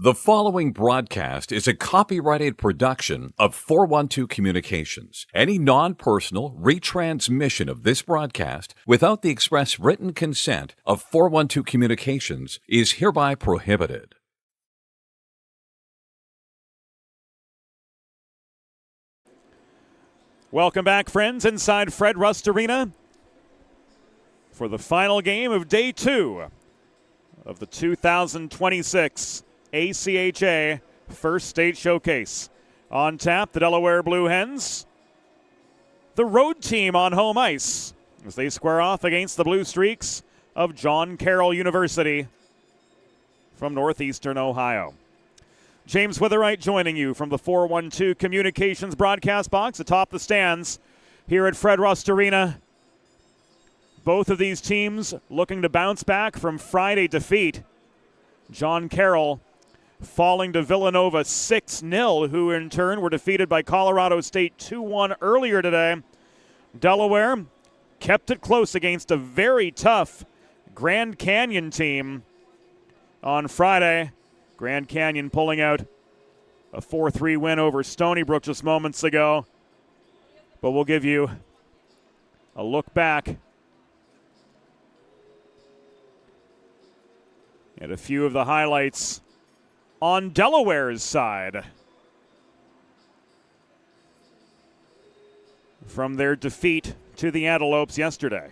The following broadcast is a copyrighted production of 412 Communications. Any non-personal retransmission of this broadcast without the express written consent of 412 Communications is hereby prohibited. Welcome back, friends, inside Fred Rust Arena for the final game of Day 2 of the 2026 ACHA First State Showcase. On tap, the Delaware Blue Hens, the road team on home ice as they square off against the Blue Streaks of John Carroll University from Northeastern Ohio. James Witherite joining you from the 412 Communications broadcast box atop the stands here at Fred Rust Arena. Both of these teams looking to bounce back from Friday defeat. John Carroll falling to Villanova 6-0, who in turn were defeated by Colorado State 2-1 earlier today. Delaware kept it close against a very tough Grand Canyon team on Friday. Grand Canyon pulling out a 4-3 win over Stony Brook just moments ago. But we'll give you a look back at a few of the highlights on Delaware's side. from their defeat to the Antelopes yesterday.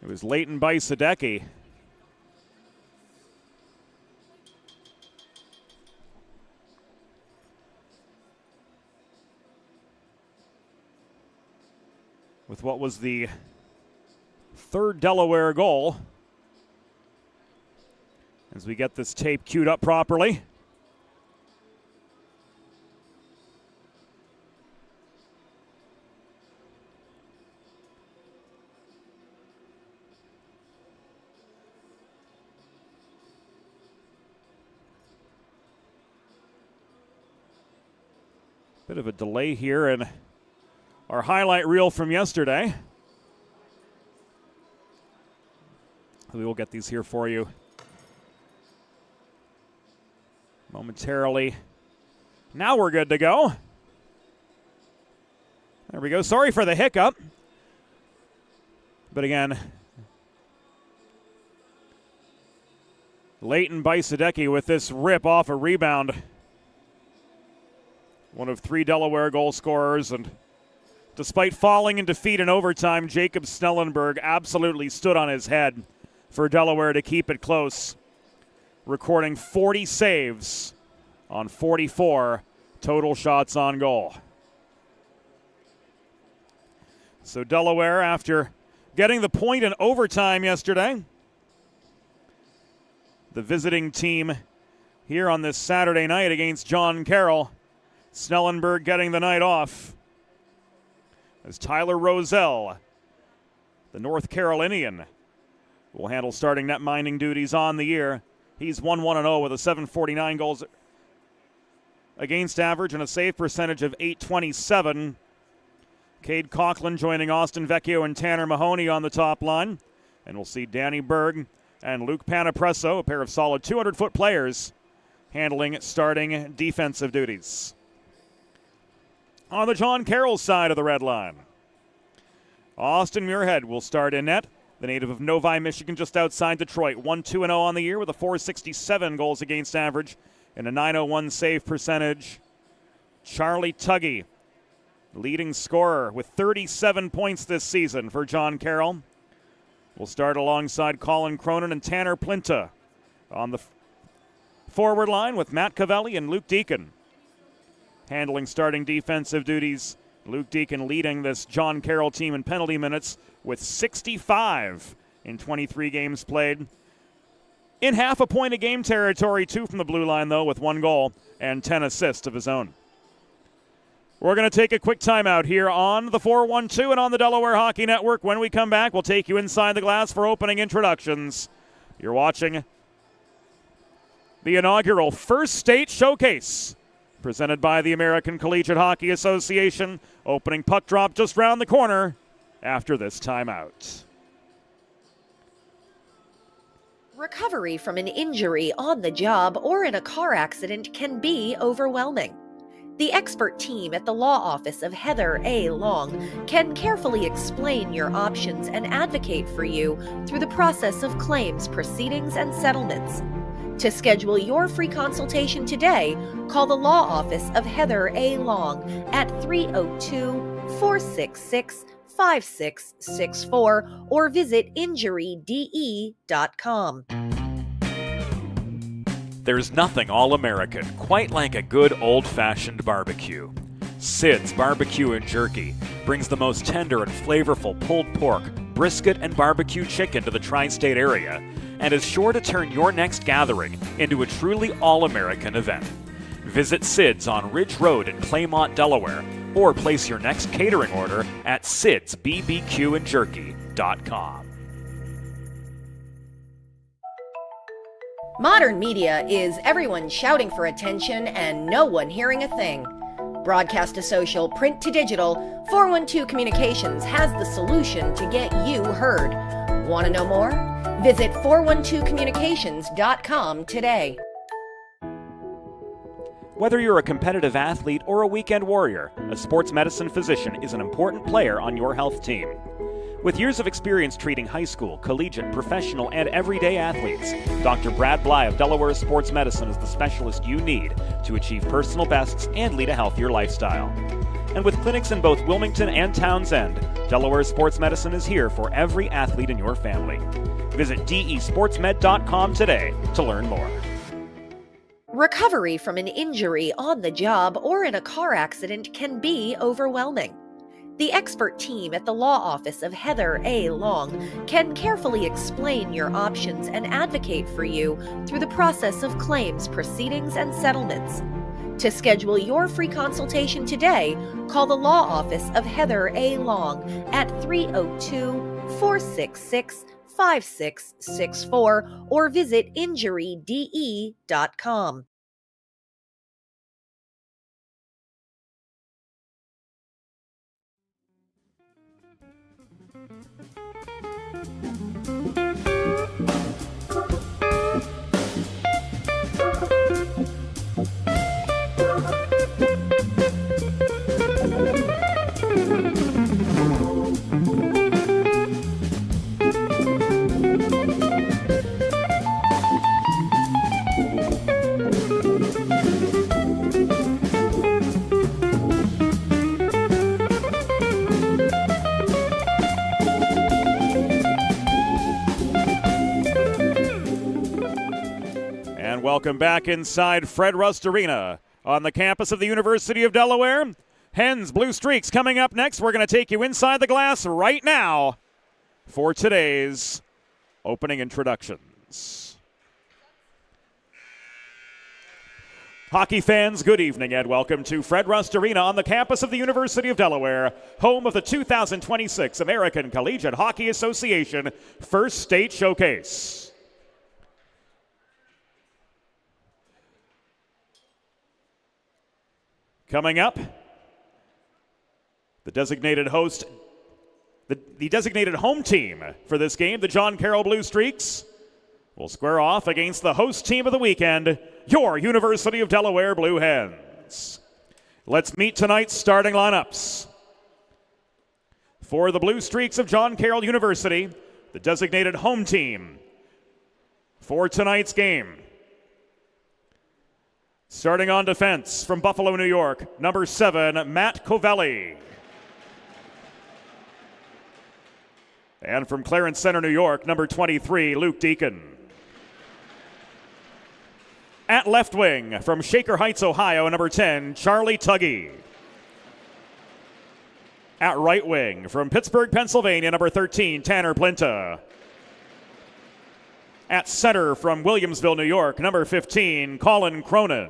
It was Leighton Bajsadecki with what was the third Delaware goal. As we get this tape queued up properly. Bit of a delay here in our highlight reel from yesterday. We will get these here for you momentarily. Now we're good to go. There we go. Sorry for the hiccup. But again, Leighton Bajsadecki with this rip off a rebound. One of 3 Delaware goal scorers, and despite falling in defeat in overtime, Jacob Snellenberg absolutely stood on his head for Delaware to keep it close, recording 40 saves on 44 total shots on goal. So Delaware, after getting the point in overtime yesterday, the visiting team here on this Saturday night against John Carroll, Snellenberg getting the night off as Tyler Roselle, the North Carolinian, will handle starting net minding duties on the year. He's 1-1-0 with a 749 goals against average and a save percentage of .827. Cade Coughlin joining Austin Vecchio and Tanner Mahoney on the top line. And we'll see Danny Berg and Luke Panapresso, a pair of solid 200-foot players, handling starting defensive duties. On the John Carroll side of the red line, Austin Muirhead will start in net. The native of Novi, Michigan, just outside Detroit. 1-2-0 on the year with a .467 goals against average and a .901 save percentage. Charlie Tuggy, leading scorer with 37 points this season for John Carroll, will start alongside Colin Cronin and Tanner Plinta on the forward line with Matt Cavelli and Luke Deacon handling starting defensive duties. Luke Deacon leading this John Carroll team in penalty minutes with 65 in 23 games played. In half a point a game territory, too, from the blue line, though, with 1 goal and 10 assists of his own. We're going to take a quick timeout here on the 412 and on the Delaware Hockey Network. When we come back, we'll take you inside the glass for opening introductions. You're watching the inaugural First State Showcase, presented by the American Collegiate Hockey Association. Opening puck drop just round the corner after this timeout. Recovery from an injury on the job or in a car accident can be overwhelming. The expert team at the law office of Heather A. Long can carefully explain your options and advocate for you through the process of claims, proceedings, and settlements. To schedule your free consultation today, call the law office of Heather A. Long at 302-466-5664 or visit injuryde.com. There's nothing all-American quite like a good old-fashioned barbecue. Sid's Barbecue and Jerky brings the most tender and flavorful pulled pork, brisket, and barbecue chicken to the tri-state area and is sure to turn your next gathering into a truly all-American event. Visit Sid's on Ridge Road in Claymont, Delaware, or place your next catering order at sidsbbqandjerky.com. Modern media is everyone shouting for attention and no one hearing a thing. Broadcast to social, print to digital, 412 Communications has the solution to get you heard. Want to know more? Visit 412communications.com today. Whether you're a competitive athlete or a weekend warrior, a sports medicine physician is an important player on your health team. With years of experience treating high school, collegiate, professional, and everyday athletes, Dr. Brad Bly of Delaware Sports Medicine is the specialist you need to achieve personal bests and lead a healthier lifestyle. And with clinics in both Wilmington and Townsend, Delaware Sports Medicine is here for every athlete in your family. Visit desportsmed.com today to learn more. Recovery from an injury on the job or in a car accident can be overwhelming. The expert team at the law office of Heather A. Long can carefully explain your options and advocate for you through the process of claims, proceedings, and settlements. To schedule your free consultation today, call the law office of Heather A. Long at 302-466-5664 or visit injuryde.com. Welcome back inside Fred Rust Arena on the campus of the University of Delaware. Hens Blue Streaks coming up next. We're going to take you inside the glass right now for today's opening introductions. Hockey fans, good evening and welcome to Fred Rust Arena on the campus of the University of Delaware, home of the 2026 American Collegiate Hockey Association First State Showcase. Coming up, the designated host, the designated home team for this game, the John Carroll Blue Streaks, will square off against the host team of the weekend, your University of Delaware Blue Hens. Let's meet tonight's starting lineups. For the Blue Streaks of John Carroll University, the designated home team for tonight's game. Starting on defense from Buffalo, New York, number 7, Matt Covelli. And from Clarence Center, New York, number 23, Luke Deacon. At left wing, from Shaker Heights, Ohio, number 10, Charlie Tuggy. At right wing, from Pittsburgh, Pennsylvania, number 13, Tanner Plinta. At center, from Williamsville, New York, number 15, Colin Cronin.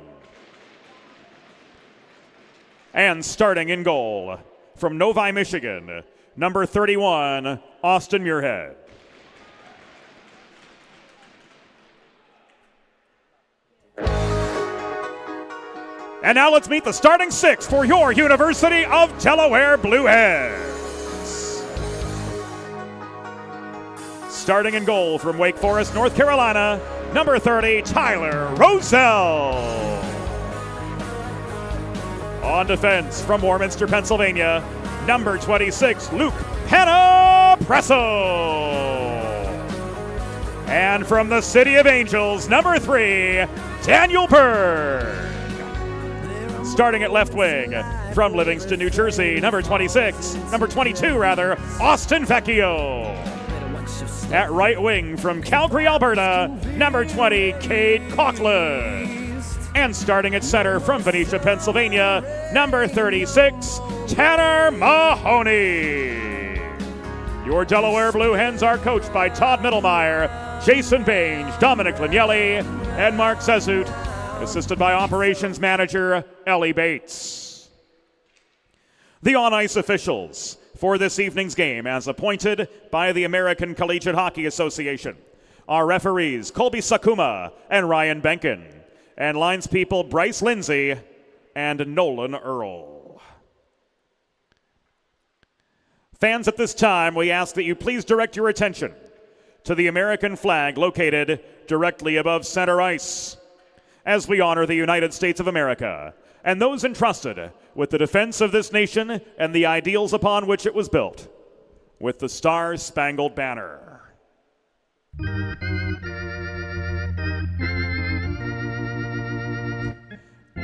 And starting in goal, from Novi, Michigan, number 31, Austin Muirhead. And now let's meet the starting six for your University of Delaware Blue Hens. Starting in goal from Wake Forest, North Carolina, number 30, Tyler Roselle. On defense from Warminster, Pennsylvania, number 26, Luke Panapresso. And from the City of Angels, number 3, Daniel Berg. Starting at left wing from Livingston, New Jersey, number 22, Austin Vecchio. At right wing from Calgary, Alberta, number 20, Cade Coughlin. And starting at center from Venetia, Pennsylvania, number 36, Tanner Mahoney. Your Delaware Blue Hens are coached by Todd Mittelmeyer, Jason Bange, Dominic Lignelli, and Mark Zezut, assisted by Operations Manager Ellie Bates. The on-ice officials for this evening's game, as appointed by the American Collegiate Hockey Association, are referees Colby Sakuma and Ryan Benkin, and linespeople Bryce Lindsay and Nolan Earl. Fans, at this time, we ask that you please direct your attention to the American flag located directly above center ice, as we honor the United States of America and those entrusted with the defense of this nation and the ideals upon which it was built. with the Star-Spangled Banner.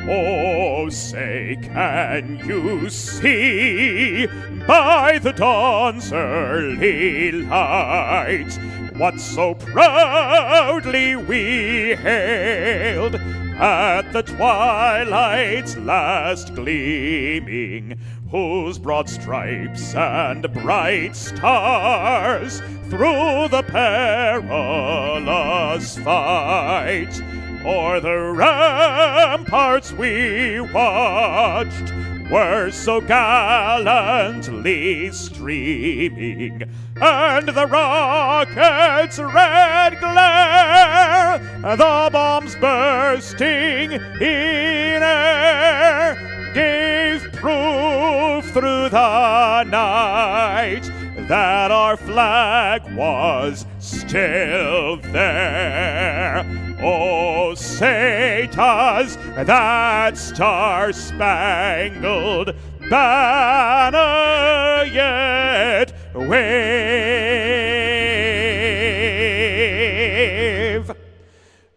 Oh, say, can you see by the dawn's early light what so proudly we hailed at the twilight's last gleaming, whose broad stripes and bright stars through the perilous fight o'er the ramparts we watched were so gallantly streaming, and the rocket's red glare, the bombs bursting in air, gave proof through the night that our flag was still there. Oh, say does that star-spangled banner yet wave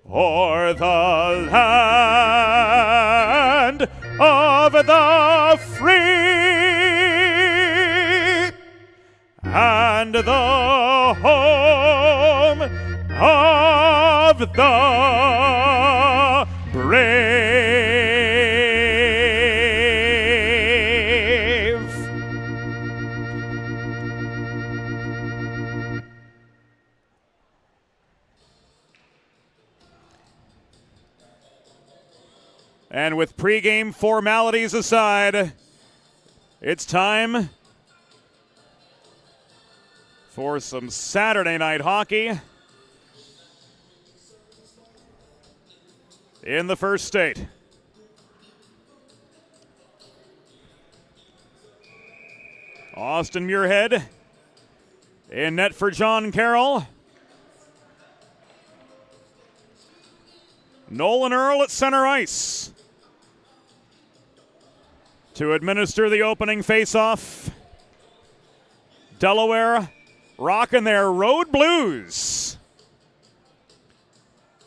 o'er the land of the free and the home of the brave. And with pregame formalities aside, it's time for some Saturday night hockey in the first state. Austin Muirhead in net for John Carroll. Nolan Earl at center ice to administer the opening faceoff. Delaware rocking their road blues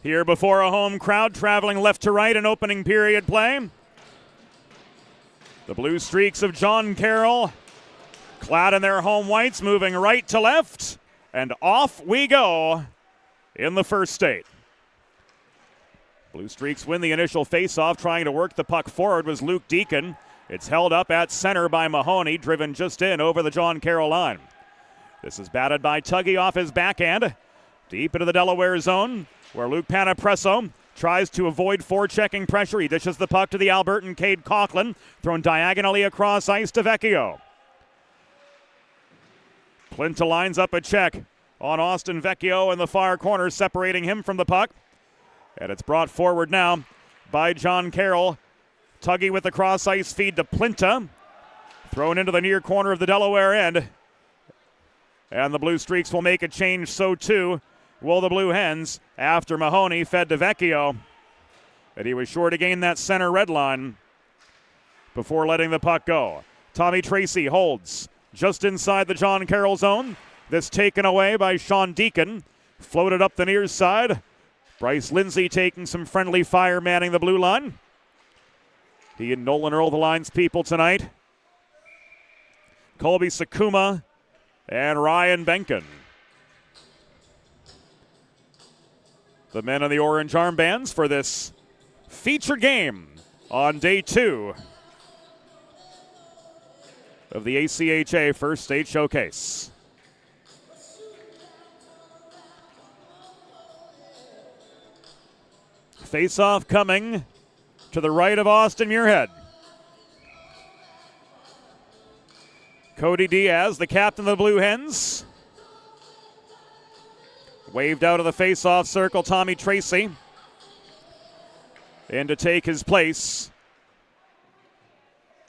here before a home crowd traveling left to right in opening period play. The blue streaks of John Carroll, clad in their home whites, moving right to left, and off we go in the first state. Blue streaks win the initial faceoff. Trying to work the puck forward was Luke Deacon. It's held up at center by Mahoney, driven just in over the John Carroll line. This is batted by Tuggy off his backhand, deep into the Delaware zone, where Luke Panapresso tries to avoid forechecking pressure. He dishes the puck to the Albertan Cade Coughlin, thrown diagonally across ice to Vecchio. Plinta lines up a check on Austin Vecchio in the far corner, separating him from the puck. And it's brought forward now by John Carroll. Tuggy with the cross ice feed to Plinta, thrown into the near corner of the Delaware end. And the Blue Streaks will make a change, so too will the Blue Hens, after Mahoney fed to Vecchio. And he was sure to gain that center red line before letting the puck go. Tommy Tracy holds just inside the John Carroll zone. This taken away by Sean Deacon. Floated up the near side. Bryce Lindsay taking some friendly fire, manning the blue line. He and Nolan Earl, the line's people tonight. Colby Sakuma and Ryan Benkin, the men in the orange armbands for this feature game on day 2 of the ACHA First State Showcase. Face-off coming to the right of Austin Muirhead. Cody Diaz, the captain of the Blue Hens. Waved out of the face-off circle, Tommy Tracy. In to take his place.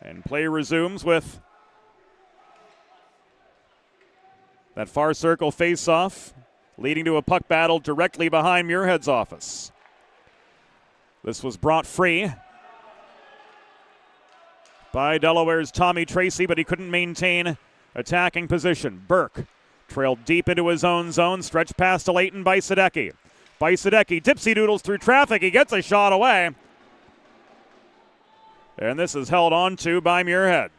And play resumes with that far circle face-off, leading to a puck battle directly behind Muirhead's office. This was brought free by Delaware's Tommy Tracy, but he couldn't maintain attacking position. Burke trailed deep into his own zone, stretched past to Leighton Bajsadecki. Bajsadecki dipsy doodles through traffic. He gets a shot away. And this is held on to by Muirhead.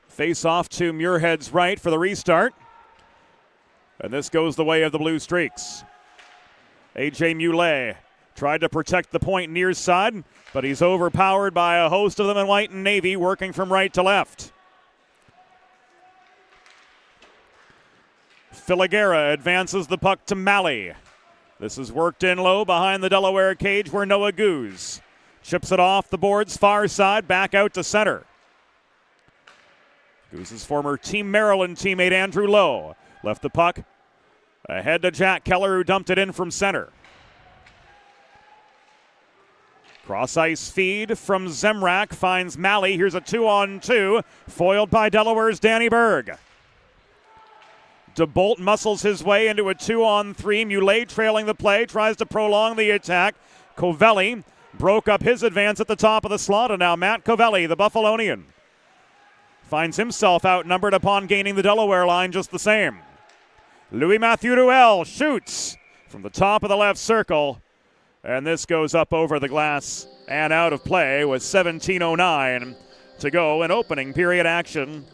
Face off to Muirhead's right for the restart. And this goes the way of the Blue Streaks. A.J. Muley tried to protect the point near side, but he's overpowered by a host of them in white and navy working from right to left. Filiguera advances the puck to Malley. This is worked in low behind the Delaware cage where Noah Goose chips it off the boards far side back out to center. Goose's former Team Maryland teammate Andrew Lowe left the puck ahead to Jack Keller, who dumped it in from center. Cross-ice feed from Zemrak finds Malley. Here's a 2-on-2, foiled by Delaware's Danny Berg. DeBolt muscles his way into a 2-on-3. Muley trailing the play, tries to prolong the attack. Covelli broke up his advance at the top of the slot, and now Matt Covelli, the Buffalonian, finds himself outnumbered upon gaining the Delaware line just the same. Louis-Mathieu Ruel shoots from the top of the left circle, and this goes up over the glass and out of play with 17:09 to go in opening period action.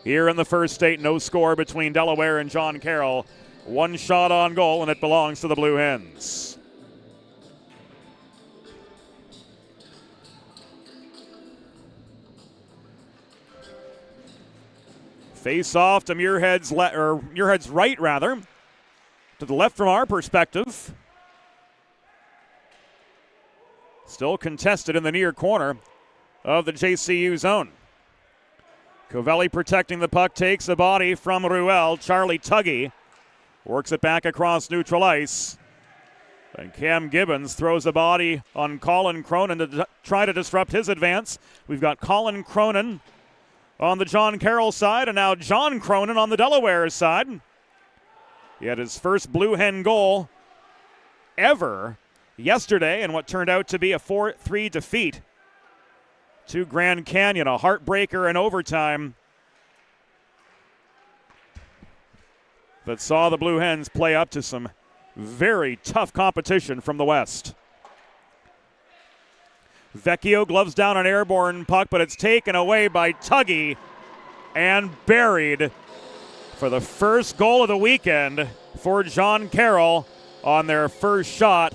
Here in the first state, no score between Delaware and John Carroll. One shot on goal, and it belongs to the Blue Hens. Face off to Muirhead's right, rather. To the left from our perspective. Still contested in the near corner of the JCU zone. Covelli protecting the puck, takes a body from Ruel. Charlie Tuggy works it back across neutral ice. And Cam Gibbons throws a body on Colin Cronin to try to disrupt his advance. We've got Colin Cronin on the John Carroll side, and now John Cronin on the Delaware side. He had his first Blue Hen goal ever yesterday in what turned out to be a 4-3 defeat to Grand Canyon, a heartbreaker in overtime that saw the Blue Hens play up to some very tough competition from the West. Vecchio gloves down an airborne puck, but it's taken away by Tuggy and buried for the first goal of the weekend for John Carroll on their first shot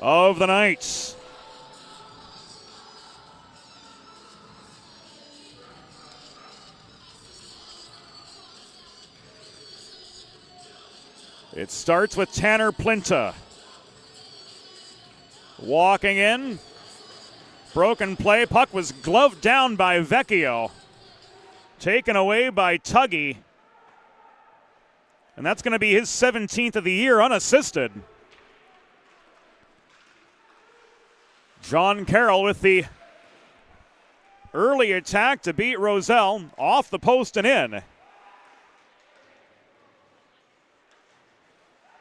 of the night. It starts with Tanner Plinta walking in. Broken play. Puck was gloved down by Vecchio. Taken away by Tuggy. And that's going to be his 17th of the year unassisted. John Carroll with the early attack to beat Roselle off the post and in.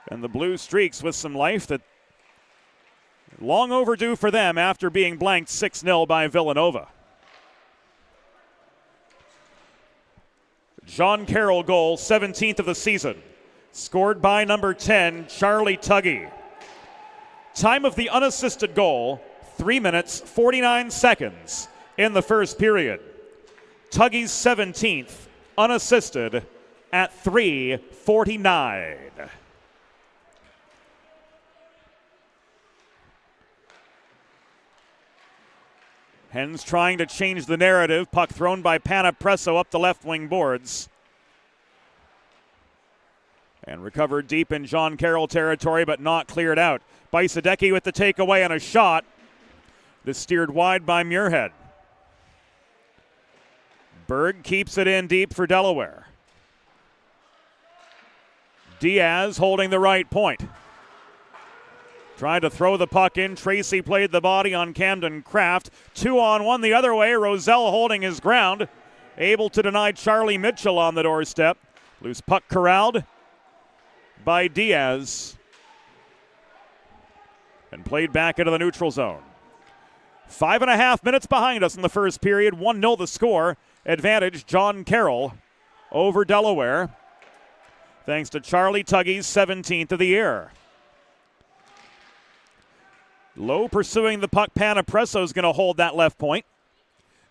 And the Blue Streaks with some life that long overdue for them after being blanked 6-0 by Villanova. John Carroll goal, 17th of the season. Scored by number 10, Charlie Tuggy. Time of the unassisted goal, 3 minutes, 49 seconds in the first period. Tuggy's 17th, unassisted at 3:49. Hens trying to change the narrative. Puck thrown by Panapresso up the left wing boards. And recovered deep in John Carroll territory, but not cleared out. Bajsadecki with the takeaway and a shot. This steered wide by Muirhead. Berg keeps it in deep for Delaware. Diaz holding the right point. Trying to throw the puck in. Tracy played the body on Camden Kraft. 2-on-1 the other way. Roselle holding his ground. Able to deny Charlie Mitchell on the doorstep. Loose puck corralled by Diaz. And played back into the neutral zone. 5.5 minutes behind us in the first period. 1-0 the score. Advantage John Carroll over Delaware. Thanks to Charlie Tuggy's 17th of the year. Lowe pursuing the puck. Panapresso is going to hold that left point.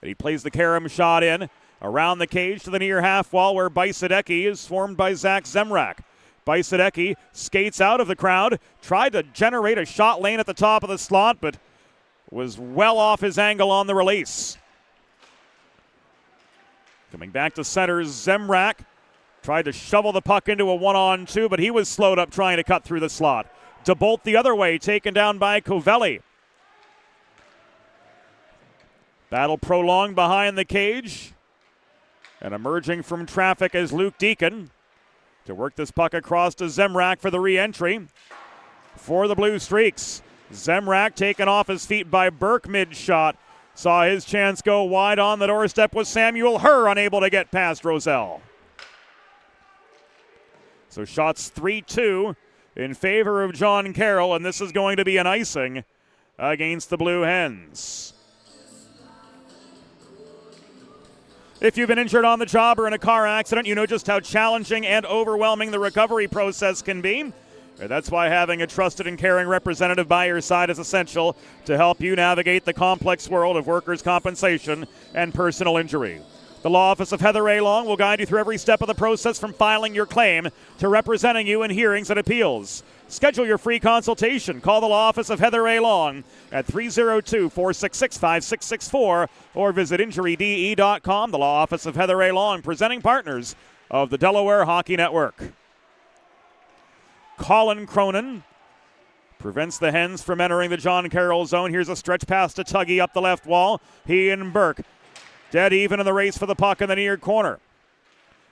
And he plays the carom shot in around the cage to the near half wall where Bajsadecki is swarmed by Zach Zemrak. Bajsadecki skates out of the crowd, tried to generate a shot lane at the top of the slot, but was well off his angle on the release. Coming back to center, Zemrak tried to shovel the puck into a 1-on-2, but he was slowed up trying to cut through the slot. DeBolt the other way, taken down by Covelli. Battle prolonged behind the cage. And emerging from traffic is Luke Deacon to work this puck across to Zemrak for the re-entry. For the Blue Streaks, Zemrak taken off his feet by Burke mid-shot. Saw his chance go wide. On the doorstep was Samuel Herr, unable to get past Roselle. So shots 3-2 in favor of John Carroll, and this is going to be an icing against the Blue Hens. If you've been injured on the job or in a car accident, you know just how challenging and overwhelming the recovery process can be. That's why having a trusted and caring representative by your side is essential to help you navigate the complex world of workers' compensation and personal injury. The Law Office of Heather A. Long will guide you through every step of the process from filing your claim to representing you in hearings and appeals. Schedule your free consultation. Call the Law Office of Heather A. Long at 302-466-5664 or visit injuryde.com. The Law Office of Heather A. Long, presenting partners of the Delaware Hockey Network. Colin Cronin prevents the Hens from entering the John Carroll zone. Here's a stretch pass to Tuggy up the left wall. He and Burke dead even in the race for the puck in the near corner.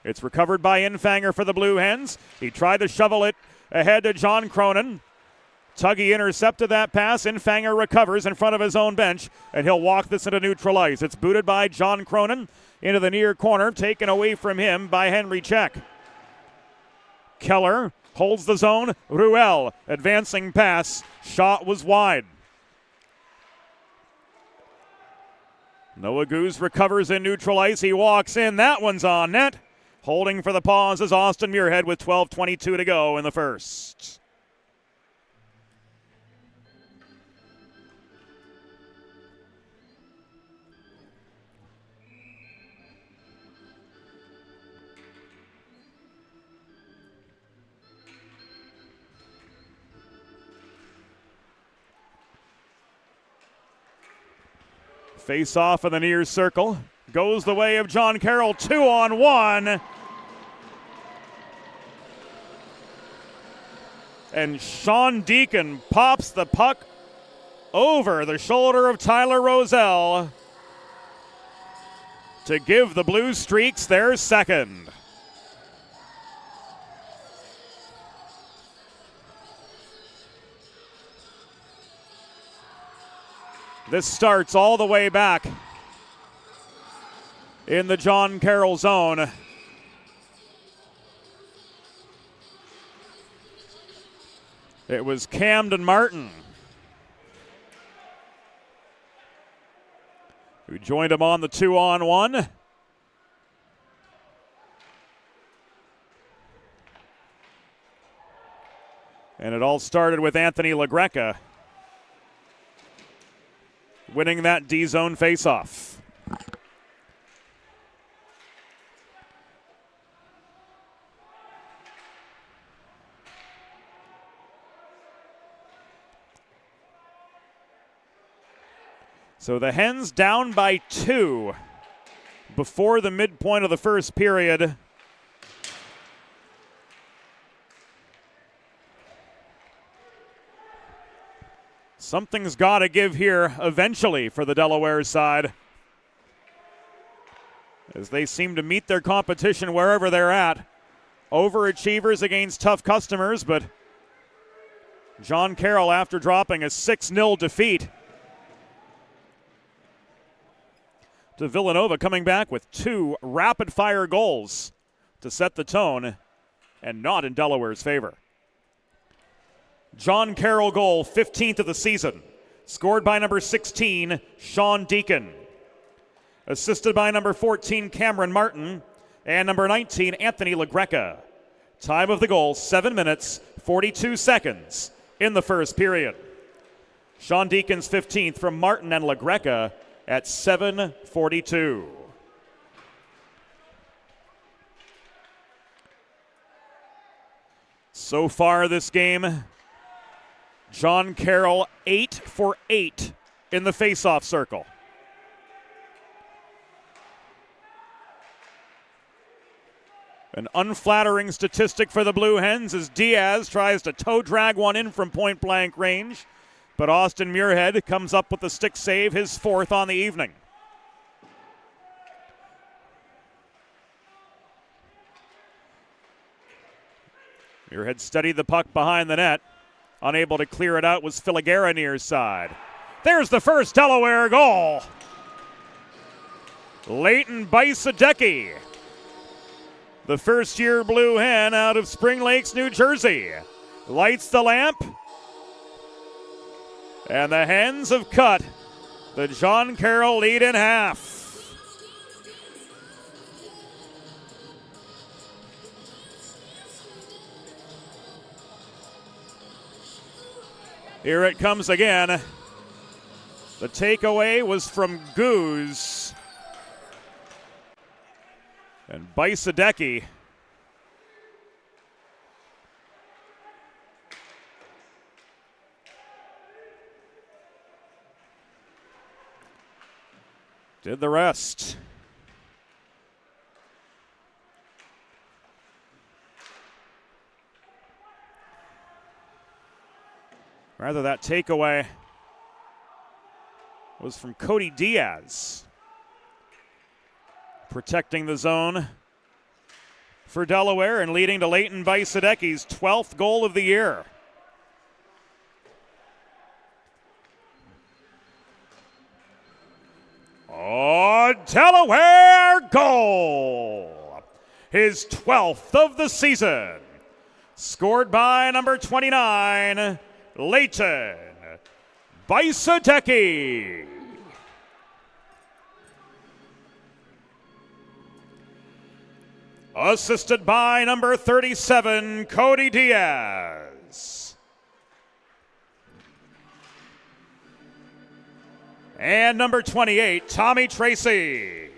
It's recovered by Infanger for the Blue Hens. He tried to shovel it ahead to John Cronin. Tuggy intercepted that pass. Infanger recovers in front of his own bench, and he'll walk this into neutral ice. It's booted by John Cronin into the near corner, taken away from him by Henry Check. Keller holds the zone. Ruel advancing pass. Shot was wide. Noah Goose recovers in neutral ice. He walks in. That one's on net. Holding for the pause is Austin Muirhead with 12:22 to go in the first. Face off in the near circle. Goes the way of John Carroll. 2-on-1. And Sean Deacon pops the puck over the shoulder of Tyler Roselle to give the Blue Streaks their second. This starts all the way back in the John Carroll zone. It was Camden Martin who joined him on the 2-on-1. And it all started with Anthony LaGreca winning that D-zone faceoff. So the Hens down by 2 before the midpoint of the first period. Something's got to give here eventually for the Delaware side, as they seem to meet their competition wherever they're at. overachievers against tough customers, but John Carroll, after dropping a 6-0 defeat to Villanova, coming back with 2 rapid-fire goals to set the tone, and not in Delaware's favor. John Carroll goal, 15th of the season, scored by number 16, Sean Deacon. Assisted by number 14, Cameron Martin, and number 19, Anthony LaGreca. Time of the goal, 7 minutes, 42 seconds in the first period. Sean Deacon's 15th from Martin and LaGreca at 7:42. So far this game, John Carroll 8 for 8 in the faceoff circle. An unflattering statistic for the Blue Hens as Diaz tries to toe drag one in from point blank range, but Austin Muirhead comes up with the stick save, his 4th on the evening. Muirhead studied the puck behind the net. Unable to clear it out was Filiguera near side. There's the first Delaware goal. Leighton Bajsadecki, the first-year Blue Hen out of Spring Lakes, New Jersey, lights the lamp, and the Hens have cut the John Carroll lead in half. Here it comes again. The takeaway was from Goose. And Bajsadecki did the rest. Rather, that takeaway was from Cody Diaz, protecting the zone for Delaware and leading to Leighton Bajsadecki's 12th goal of the year. Oh, Delaware goal! His 12th of the season. Scored by number 29, Leighton Bajsadecki. Assisted by number 37, Cody Diaz. And number 28, Tommy Tracy.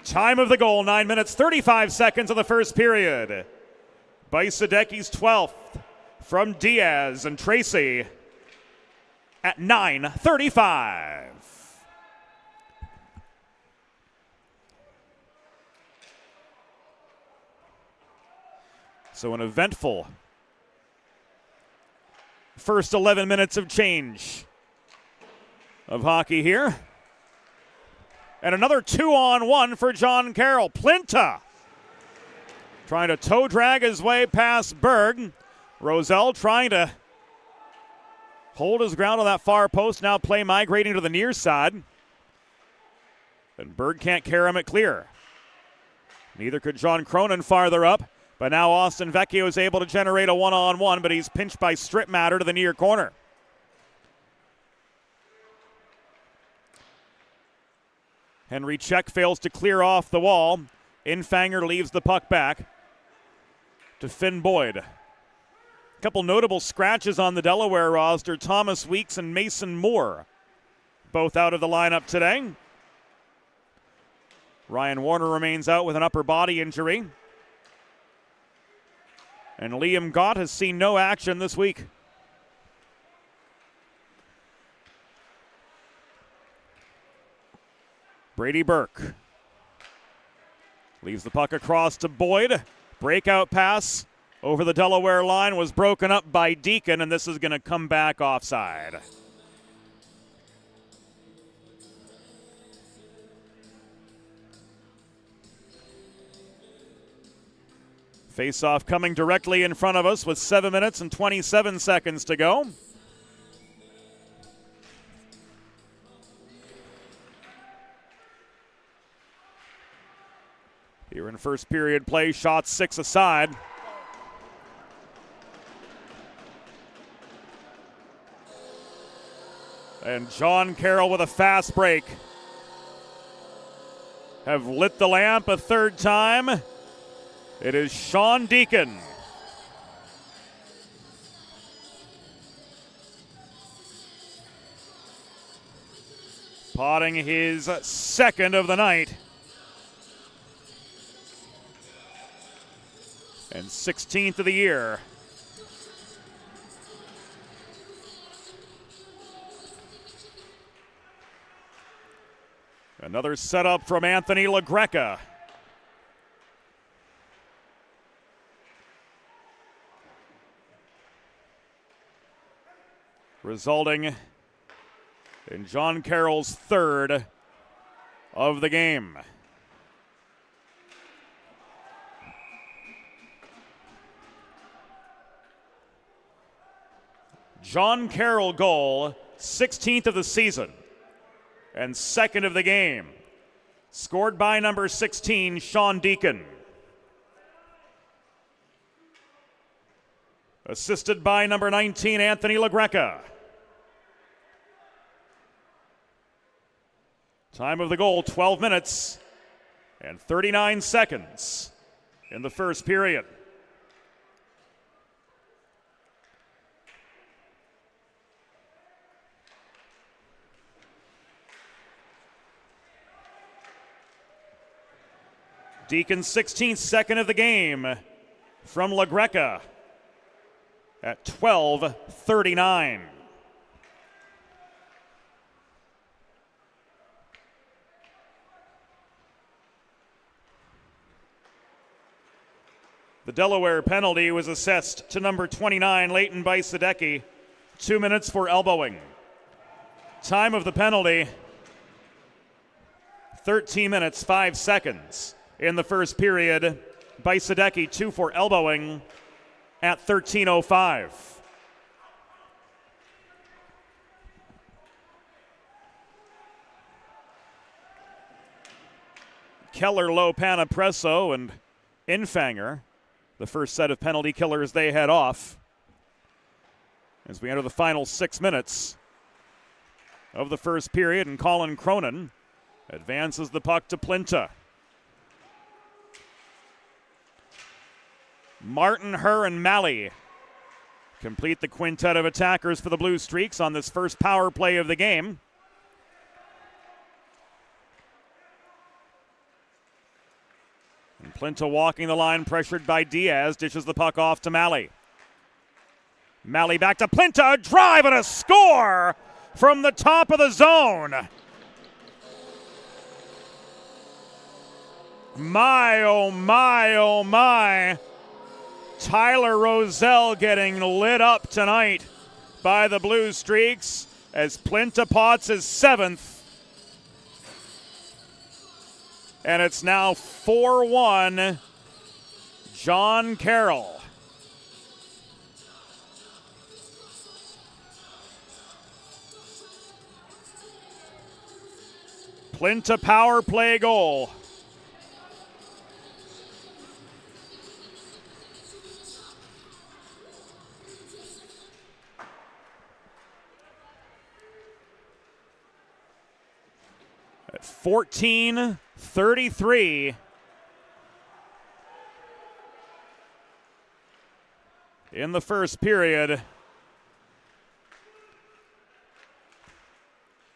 Time of the goal, 9 minutes, 35 seconds of the first period. Bajsadecki's 12th from Diaz and Tracy at 9:35. So an eventful first 11 minutes of change of hockey here. And another 2-on-1 for John Carroll. Plinta trying to toe drag his way past Berg. Roselle trying to hold his ground on that far post. Now play migrating to the near side. And Berg can't carry him it clear. Neither could John Cronin farther up. But now Austin Vecchio is able to generate a one-on-one, but he's pinched by Strip Matter to the near corner. Henry Check fails to clear off the wall. Infanger leaves the puck back to Finn Boyd. A couple notable scratches on the Delaware roster. Thomas Weeks and Mason Moore, both out of the lineup today. Ryan Warner remains out with an upper body injury. And Liam Gott has seen no action this week. Brady Burke leaves the puck across to Boyd. Breakout pass over the Delaware line was broken up by Deacon, and this is going to come back offside. Face-off coming directly in front of us with 7 minutes and 27 seconds to go. Here in first period play, shots 6 aside. And John Carroll with a fast break. Have lit the lamp a third time. It is Sean Deacon. Potting his second of the night. And 16th of the year. Another setup from Anthony LaGreca. Resulting in John Carroll's third of the game. John Carroll goal, 16th of the season and second of the game. Scored by number 16, Sean Deacon. Assisted by number 19, Anthony LaGreca. Time of the goal, 12 minutes and 39 seconds in the first period. Deacon's 16th second of the game from LaGreca at 12:39. The Delaware penalty was assessed to number 29, Leighton Baisadecki. 2 minutes for elbowing. Time of the penalty, 13 minutes, 5 seconds. In the first period, Baisadecki 2 for elbowing at 13:05. Keller, Lopana, Presso, and Infanger, the first set of penalty killers they head off as we enter the final 6 minutes of the first period, and Colin Cronin advances the puck to Plinta. Martin, Herr, and Malley complete the quintet of attackers for the Blue Streaks on this first power play of the game. And Plinta walking the line, pressured by Diaz, dishes the puck off to Malley. Malley back to Plinta, a drive and a score from the top of the zone. My, oh my, oh my. Tyler Roselle getting lit up tonight by the Blue Streaks as Plinta pots his 7th. And it's now 4-1, John Carroll. Plinta power play goal. At 14:33 in the first period.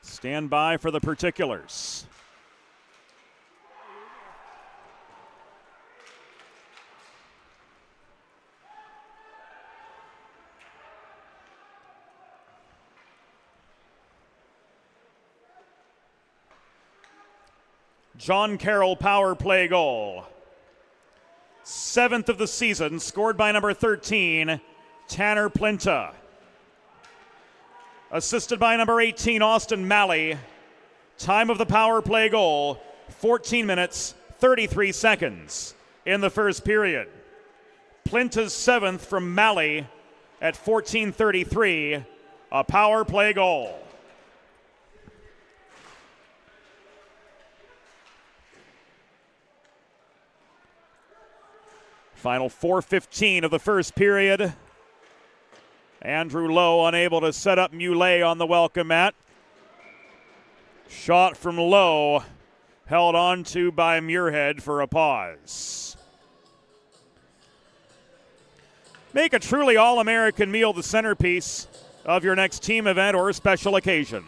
Stand by for the particulars. John Carroll power play goal. 7th of the season, scored by number 13, Tanner Plinta. Assisted by number 18, Austin Malley. Time of the power play goal, 14 minutes, 33 seconds in the first period. Plinta's 7th from Malley at 14:33, a power play goal. Final 4:15 of the first period. Andrew Lowe unable to set up Muley on the welcome mat. Shot from Lowe, held on to by Muirhead for a pause. Make a truly all-American meal the centerpiece of your next team event or special occasion.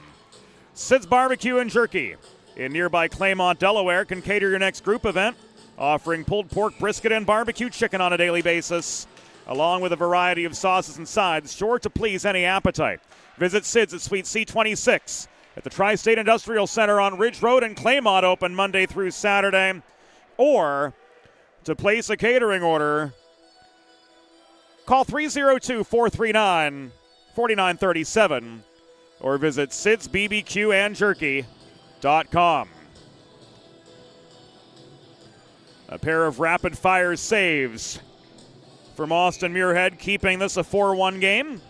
Sid's Barbecue and Jerky in nearby Claymont, Delaware can cater your next group event, offering pulled pork, brisket, and barbecue chicken on a daily basis, along with a variety of sauces and sides, sure to please any appetite. Visit Sid's at Suite C26 at the Tri-State Industrial Center on Ridge Road in Claymont, open Monday through Saturday. Or to place a catering order, call 302-439-4937 or visit sidsbbqandjerky.com. A pair of rapid-fire saves from Austin Muirhead, keeping this a 4-1 game.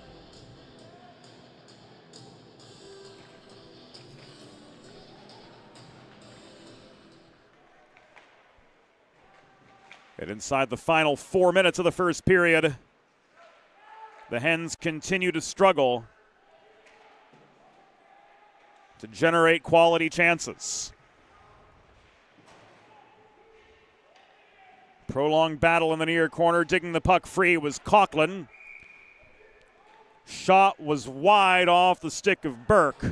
And inside the final 4 minutes of the first period, the Hens continue to struggle to generate quality chances. Prolonged battle in the near corner. Digging the puck free was Coughlin. Shot was wide off the stick of Burke.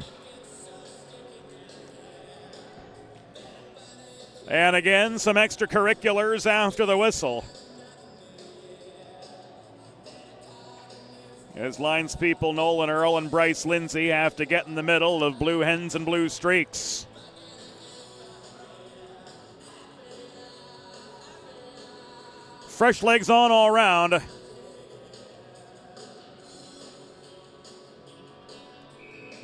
And again, some extracurriculars after the whistle, as linespeople Nolan Earl and Bryce Lindsay have to get in the middle of Blue Hens and Blue Streaks. Fresh legs on all around.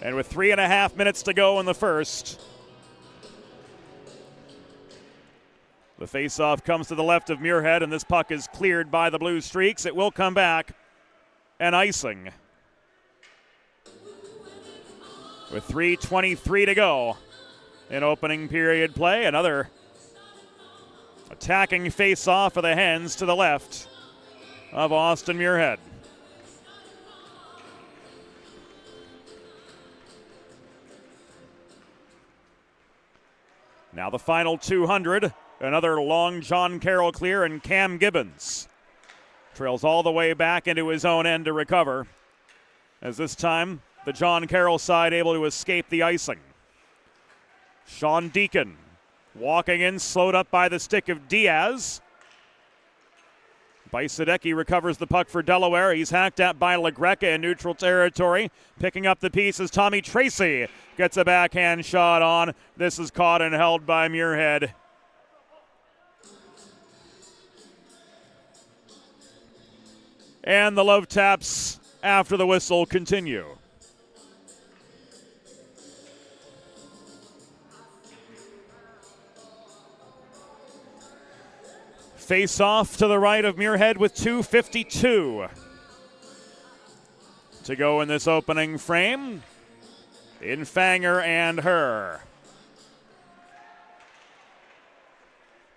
And with 3.5 minutes to go in the first, the faceoff comes to the left of Muirhead, and this puck is cleared by the Blue Streaks. It will come back, and icing. With 3:23 to go in opening period play, another attacking face-off for the Hens to the left of Austin Muirhead. Now the final 200. Another long John Carroll clear, and Cam Gibbons trails all the way back into his own end to recover, as this time the John Carroll side able to escape the icing. Sean Deacon walking in, slowed up by the stick of Diaz. Bajsadecki recovers the puck for Delaware. He's hacked at by LaGreca in neutral territory. Picking up the pieces, Tommy Tracy gets a backhand shot on. This is caught and held by Muirhead. And the love taps after the whistle continue. Face off to the right of Muirhead with 2:52 to go in this opening frame. In Fanger and her.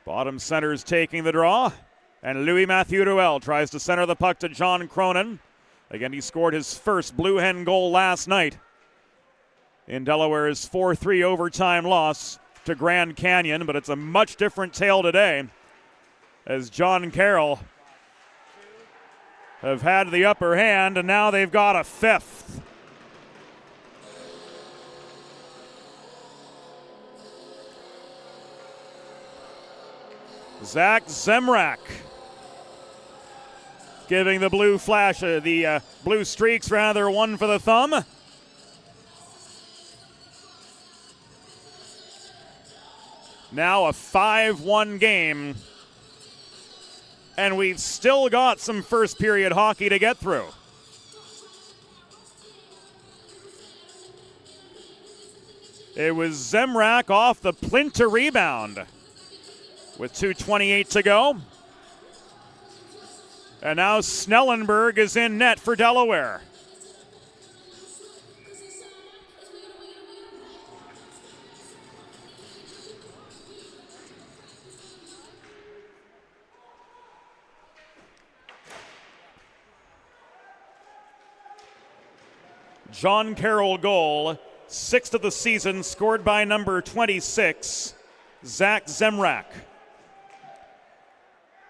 Bottom center's taking the draw. And Louis-Mathieu Ruel tries to center the puck to John Cronin. Again, he scored his first Blue Hen goal last night in Delaware's 4-3 overtime loss to Grand Canyon, but it's a much different tale today, as John Carroll have had the upper hand, and now they've got a fifth. Zach Zemrak giving the blue flash, the Blue Streaks rather, one for the thumb. Now a 5-1 game, and we've still got some first period hockey to get through. It was Zemrak off the Plinta rebound with 2:28 to go. And now Snellenberg is in net for Delaware. John Carroll goal, 6th of the season, scored by number 26, Zach Zemrak.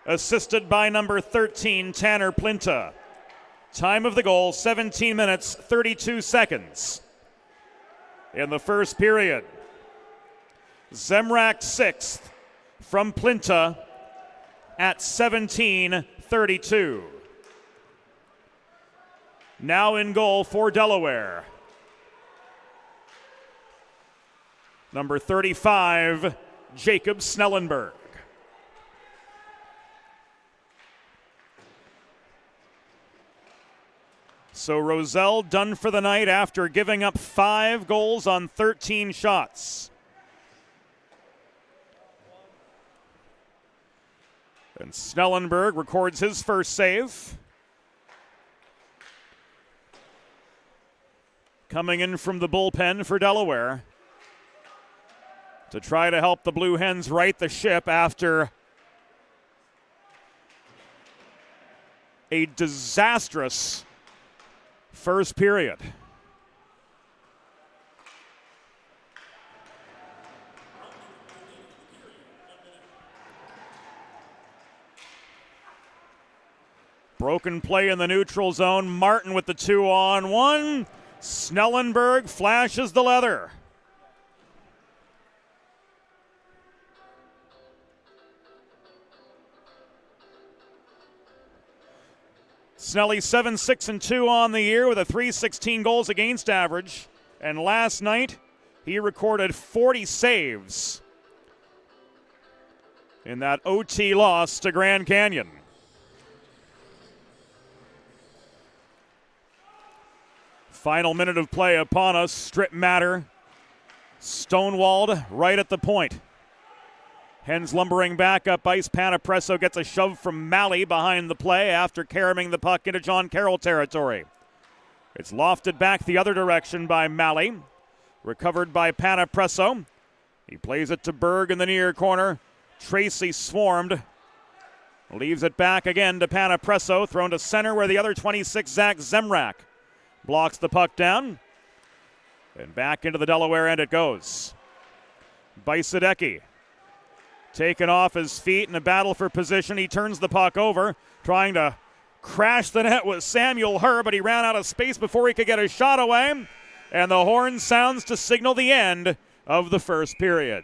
Assisted by number 13, Tanner Plinta. Time of the goal, 17 minutes, 32 seconds. In the first period, Zemrak 6th from Plinta at 17:32. Now in goal for Delaware, number 35, Jacob Snellenberg. So Roselle done for the night after giving up 5 goals on 13 shots. And Snellenberg records his first save. Coming in from the bullpen for Delaware to try to help the Blue Hens right the ship after a disastrous first period. Broken play in the neutral zone. Martin with the 2-on-1. Snellenberg flashes the leather. Snelly 7-6-2 on the year with a .316 goals against average. And last night, he recorded 40 saves in that OT loss to Grand Canyon. Final minute of play upon us. Strip matter. Stonewalled right at the point. Hens lumbering back up ice. Panapresso gets a shove from Malley behind the play after carrying the puck into John Carroll territory. It's lofted back the other direction by Malley. Recovered by Panapresso. He plays it to Berg in the near corner. Tracy swarmed. Leaves it back again to Panapresso. Thrown to center where the other 26, Zach Zemrak, blocks the puck down. And back into the Delaware end it goes. Bajsadecki taken off his feet in a battle for position. He turns the puck over, trying to crash the net with Samuel Herr, but he ran out of space before he could get a shot away. And the horn sounds to signal the end of the first period.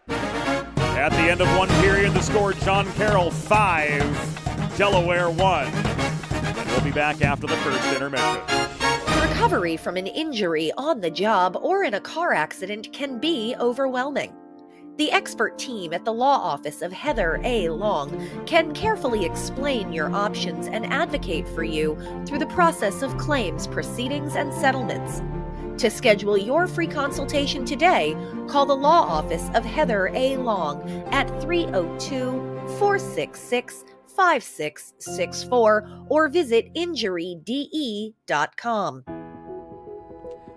At the end of one period, the score, John Carroll 5, Delaware 1. And we'll be back after the first intermission. Recovery from an injury on the job or in a car accident can be overwhelming. The expert team at the law office of Heather A. Long can carefully explain your options and advocate for you through the process of claims, proceedings, and settlements. To schedule your free consultation today, call the law office of Heather A. Long at 302-466-5664 or visit injuryde.com.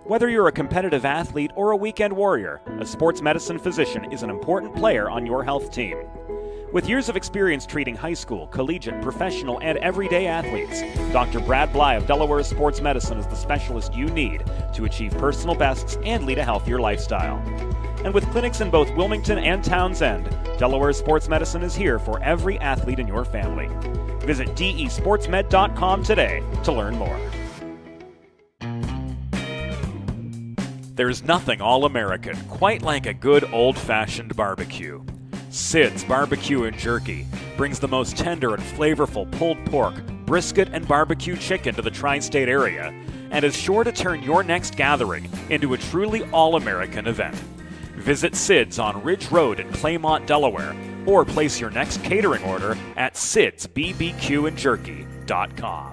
Whether you're a competitive athlete or a weekend warrior, a sports medicine physician is an important player on your health team. With years of experience treating high school, collegiate, professional, and everyday athletes, Dr. Brad Bly of Delaware Sports Medicine is the specialist you need to achieve personal bests and lead a healthier lifestyle. And with clinics in both Wilmington and Townsend, Delaware Sports Medicine is here for every athlete in your family. Visit desportsmed.com today to learn more. There's nothing all-American quite like a good old-fashioned barbecue. Sid's Barbecue and Jerky brings the most tender and flavorful pulled pork, brisket, and barbecue chicken to the tri-state area and is sure to turn your next gathering into a truly all-American event. Visit Sid's on Ridge Road in Claymont, Delaware, or place your next catering order at sidsbbqandjerky.com.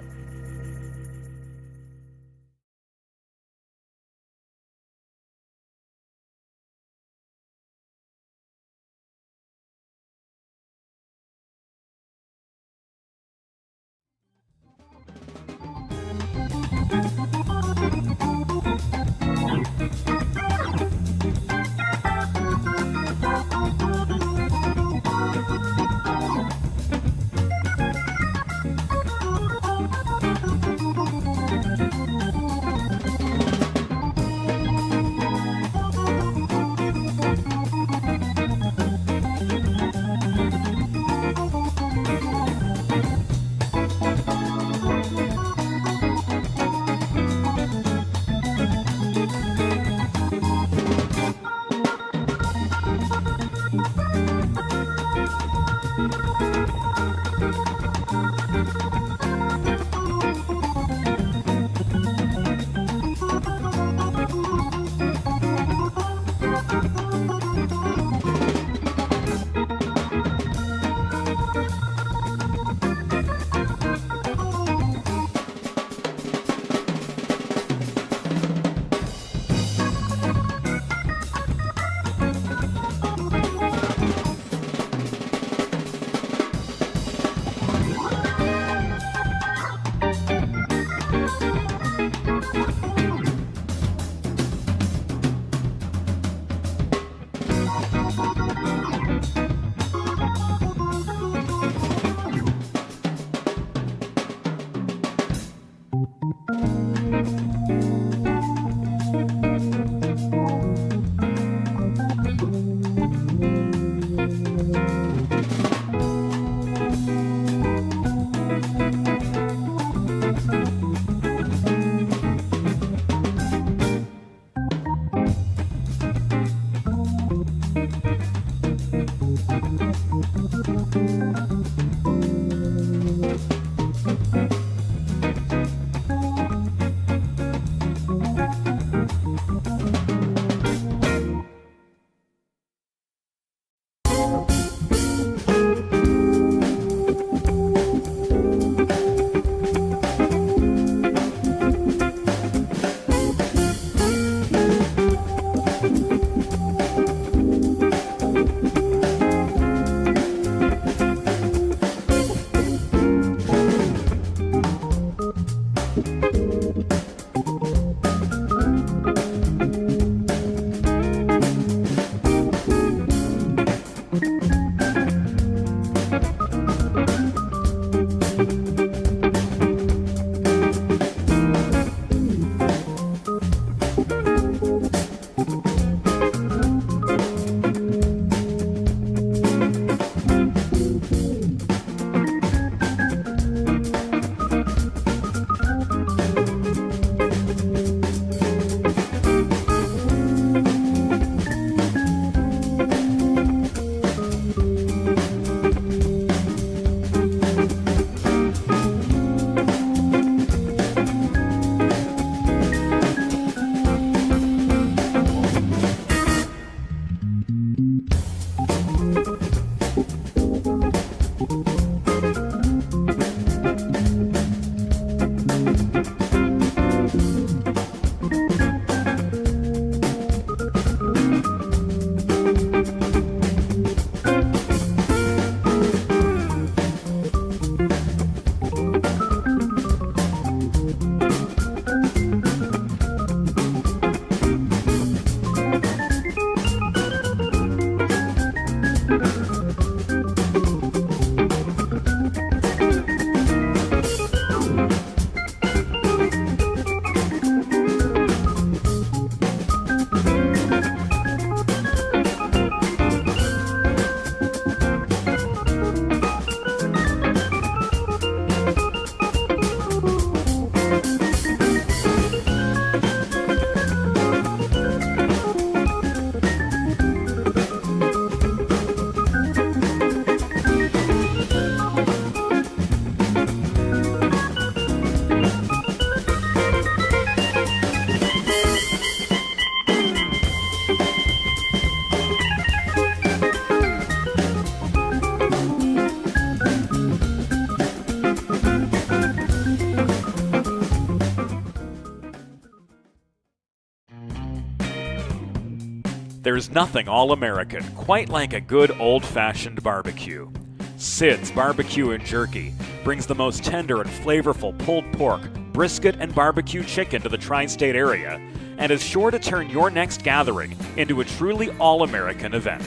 There's nothing all-American quite like a good old-fashioned barbecue. Sid's Barbecue and Jerky brings the most tender and flavorful pulled pork, brisket, and barbecue chicken to the tri-state area and is sure to turn your next gathering into a truly all-American event.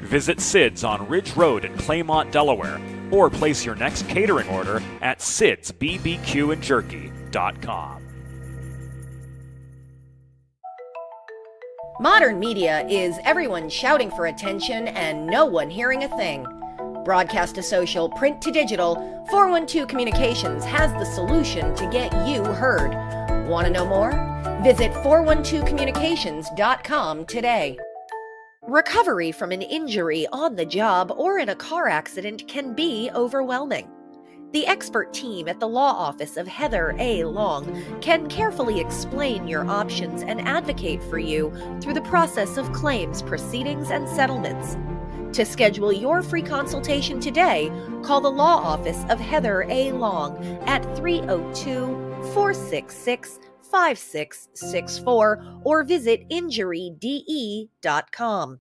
Visit Sid's on Ridge Road in Claymont, Delaware, or place your next catering order at sidsbbqandjerky.com. Modern media is everyone shouting for attention and no one hearing a thing. Broadcast to social, print to digital, 412 Communications has the solution to get you heard. Want to know more? Visit 412communications.com today. Recovery from an injury on the job or in a car accident can be overwhelming. The expert team at the law office of Heather A. Long can carefully explain your options and advocate for you through the process of claims, proceedings, and settlements. To schedule your free consultation today, call the law office of Heather A. Long at 302-466-5664 or visit injuryde.com.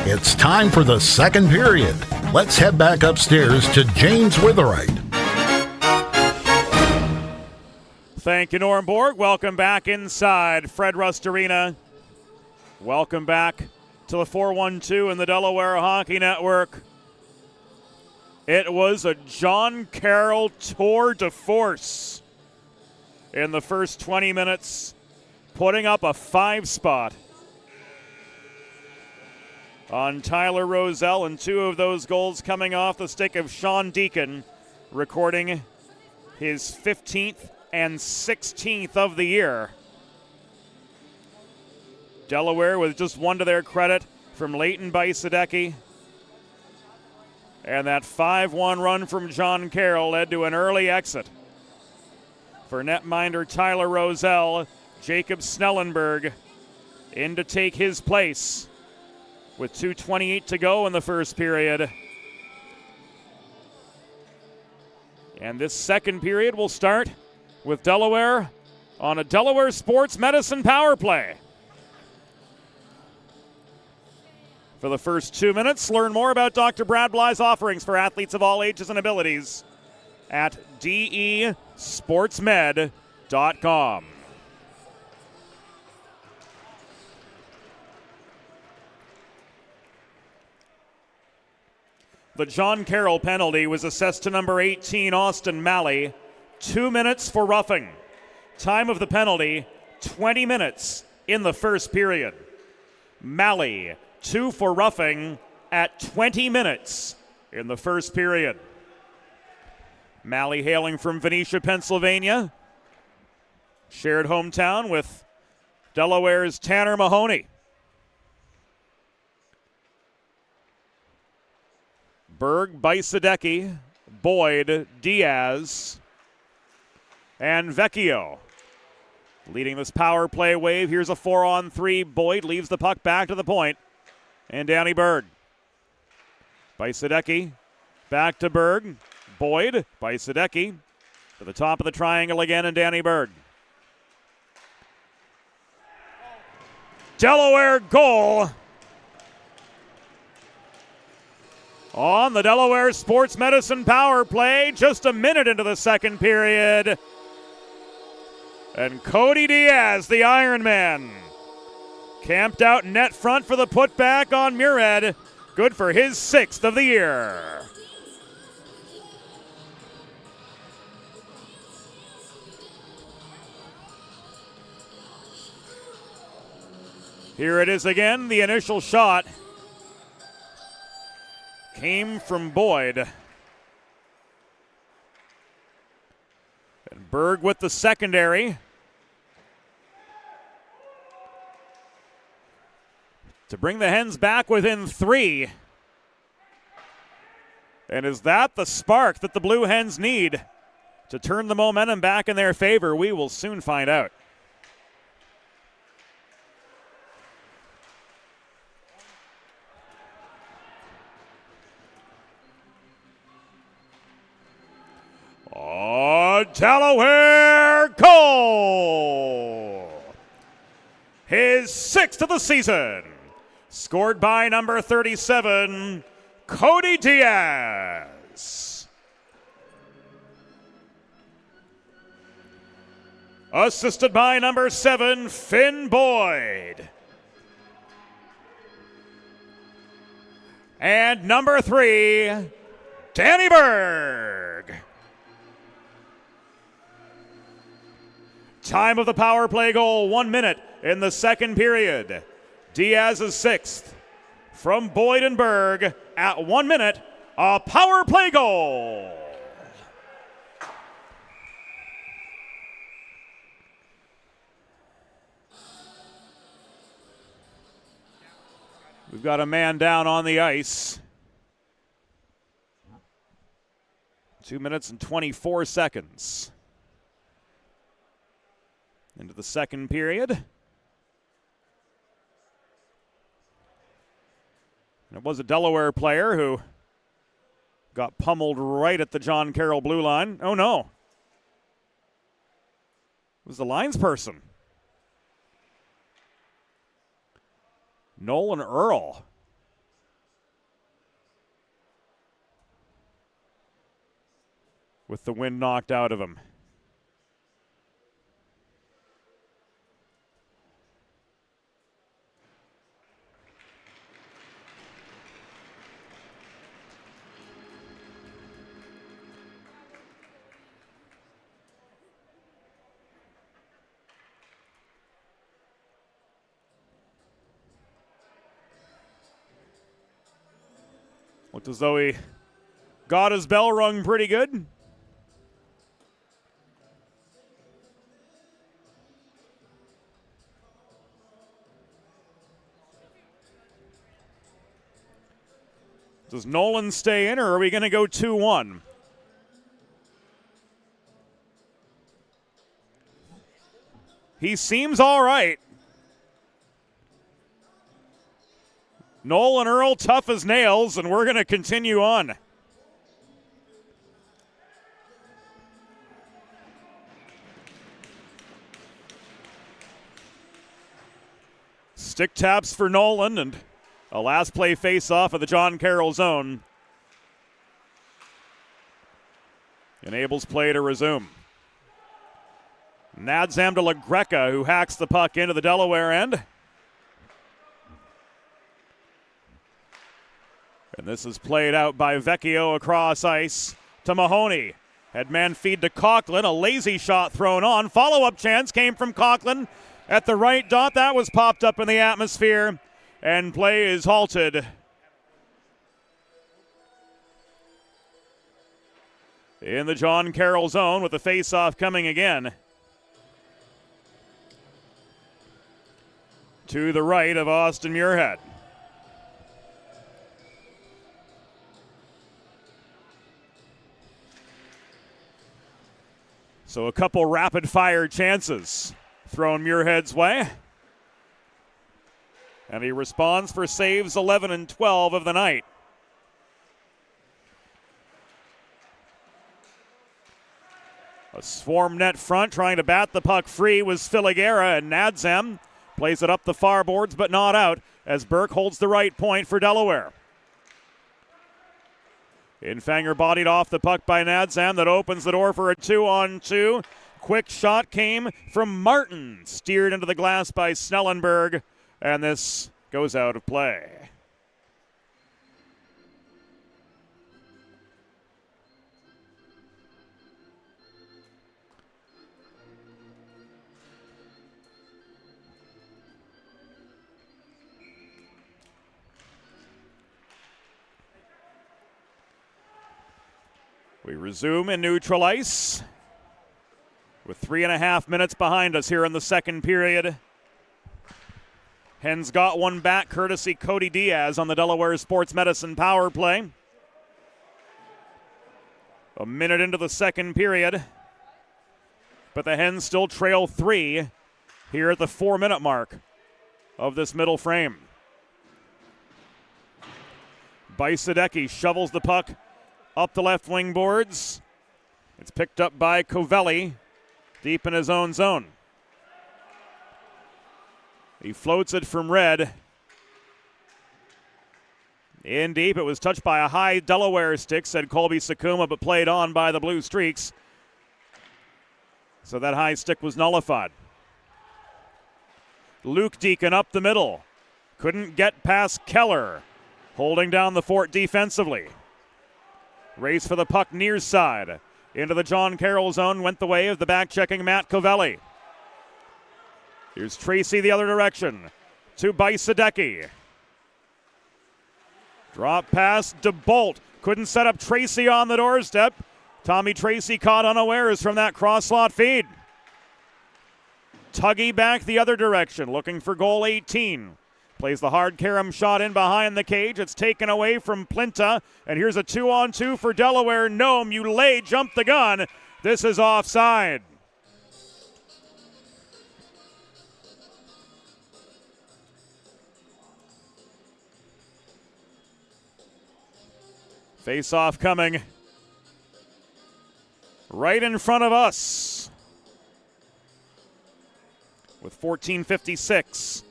It's time for the second period. Let's head back upstairs to James Witherite. Thank you, Norm Borg. Welcome back inside Fred Rust Arena. Welcome back to the 412 in the Delaware Hockey Network. It was a John Carroll tour de force in the first 20 minutes, putting up a 5-spot on Tyler Rozelle, and 2 of those goals coming off the stick of Sean Deacon, recording his 15th and 16th of the year. Delaware with just 1 to their credit from Leighton Bajsadecki. And that 5-1 run from John Carroll led to an early exit for netminder Tyler Rozelle. Jacob Snellenberg in to take his place with 2:28 to go in the first period. And this second period will start with Delaware on a Delaware Sports Medicine power play. For the first 2 minutes, learn more about Dr. Brad Bly's offerings for athletes of all ages and abilities at desportsmed.com. The John Carroll penalty was assessed to number 18, Austin Malley. 2 minutes for roughing. Time of the penalty, 20 minutes in the first period. Malley, 2 for roughing at 20 minutes in the first period. Malley hailing from Venetia, Pennsylvania. Shared hometown with Delaware's Tanner Mahoney. Berg, Bajsadecki, Boyd, Diaz, and Vecchio. Leading this power play wave. Here's a 4-on-3. Boyd leaves the puck back to the point. And Danny Berg. Bajsadecki back to Berg. Boyd, Bajsadecki to the top of the triangle again, and Danny Berg. Delaware goal on the Delaware Sports Medicine power play, just a minute into the second period. And Cody Diaz, the Iron Man, camped out net front for the putback on Murad. Good for his 6th of the year. Here it is again. The initial shot came from Boyd. And Berg with the secondary. To bring the Hens back within 3. And is that the spark that the Blue Hens need to turn the momentum back in their favor? We will soon find out. Oh, Delaware goal! His 6th of the season. Scored by number 37, Cody Diaz. Assisted by number 7, Finn Boyd. And number 3, Danny Berg. Time of the power play goal, 1 minute in the second period. Diaz's 6th from Boyd and Berg at 1 minute, a power play goal. We've got a man down on the ice. 2 minutes and 24 seconds into the second period. And it was a Delaware player who got pummeled right at the John Carroll blue line. Oh, no. It was the linesperson. Nolan Earl. With the wind knocked out of him. Looked as though he got his bell rung pretty good. Does Nolan stay in, or are we going to go 2-1? He seems all right. Nolan Earl, tough as nails, and we're going to continue on. Stick taps for Nolan, and a last play face-off of the John Carroll zone enables play to resume. Nadzam to LaGreca, who hacks the puck into the Delaware end. And this is played out by Vecchio across ice to Mahoney. Headman feed to Coughlin, a lazy shot thrown on. Follow-up chance came from Coughlin at the right dot. That was popped up in the atmosphere, and play is halted. In the John Carroll zone with the face-off coming again. To the right of Austin Muirhead. So a couple rapid-fire chances thrown Muirhead's way. And he responds for saves 11 and 12 of the night. A swarm net front trying to bat the puck free was Filiguera, and Nadzam plays it up the far boards but not out as Burke holds the right point for Delaware. Infanger bodied off the puck by Nadzam. That opens the door for a 2-on-2. Quick shot came from Martin. Steered into the glass by Snellenberg. And this goes out of play. We resume in neutral ice with 3.5 minutes behind us here in the second period. Hens got one back courtesy Cody Diaz on the Delaware Sports Medicine power play. A minute into the second period, but the Hens still trail 3 here at the 4-minute mark of this middle frame. Bajsadecki shovels the puck up the left wing boards. It's picked up by Covelli deep in his own zone. He floats it from red. In deep, it was touched by a high Delaware stick, said Colby Sakuma, but played on by the Blue Streaks. So that high stick was nullified. Luke Deacon up the middle. Couldn't get past Keller, holding down the fort defensively. Race for the puck near side. Into the John Carroll zone, went the way of the back-checking Matt Covelli. Here's Tracy the other direction to Bajsadecki. Drop pass to Bolt. Couldn't set up Tracy on the doorstep. Tommy Tracy caught unawares from that cross-slot feed. Tuggy back the other direction, looking for goal 18. Plays the hard carom shot in behind the cage. It's taken away from Plinta. And here's a 2-on-2 for Delaware. No, Muley jumped the gun. This is offside. Face-off coming right in front of us with 14:56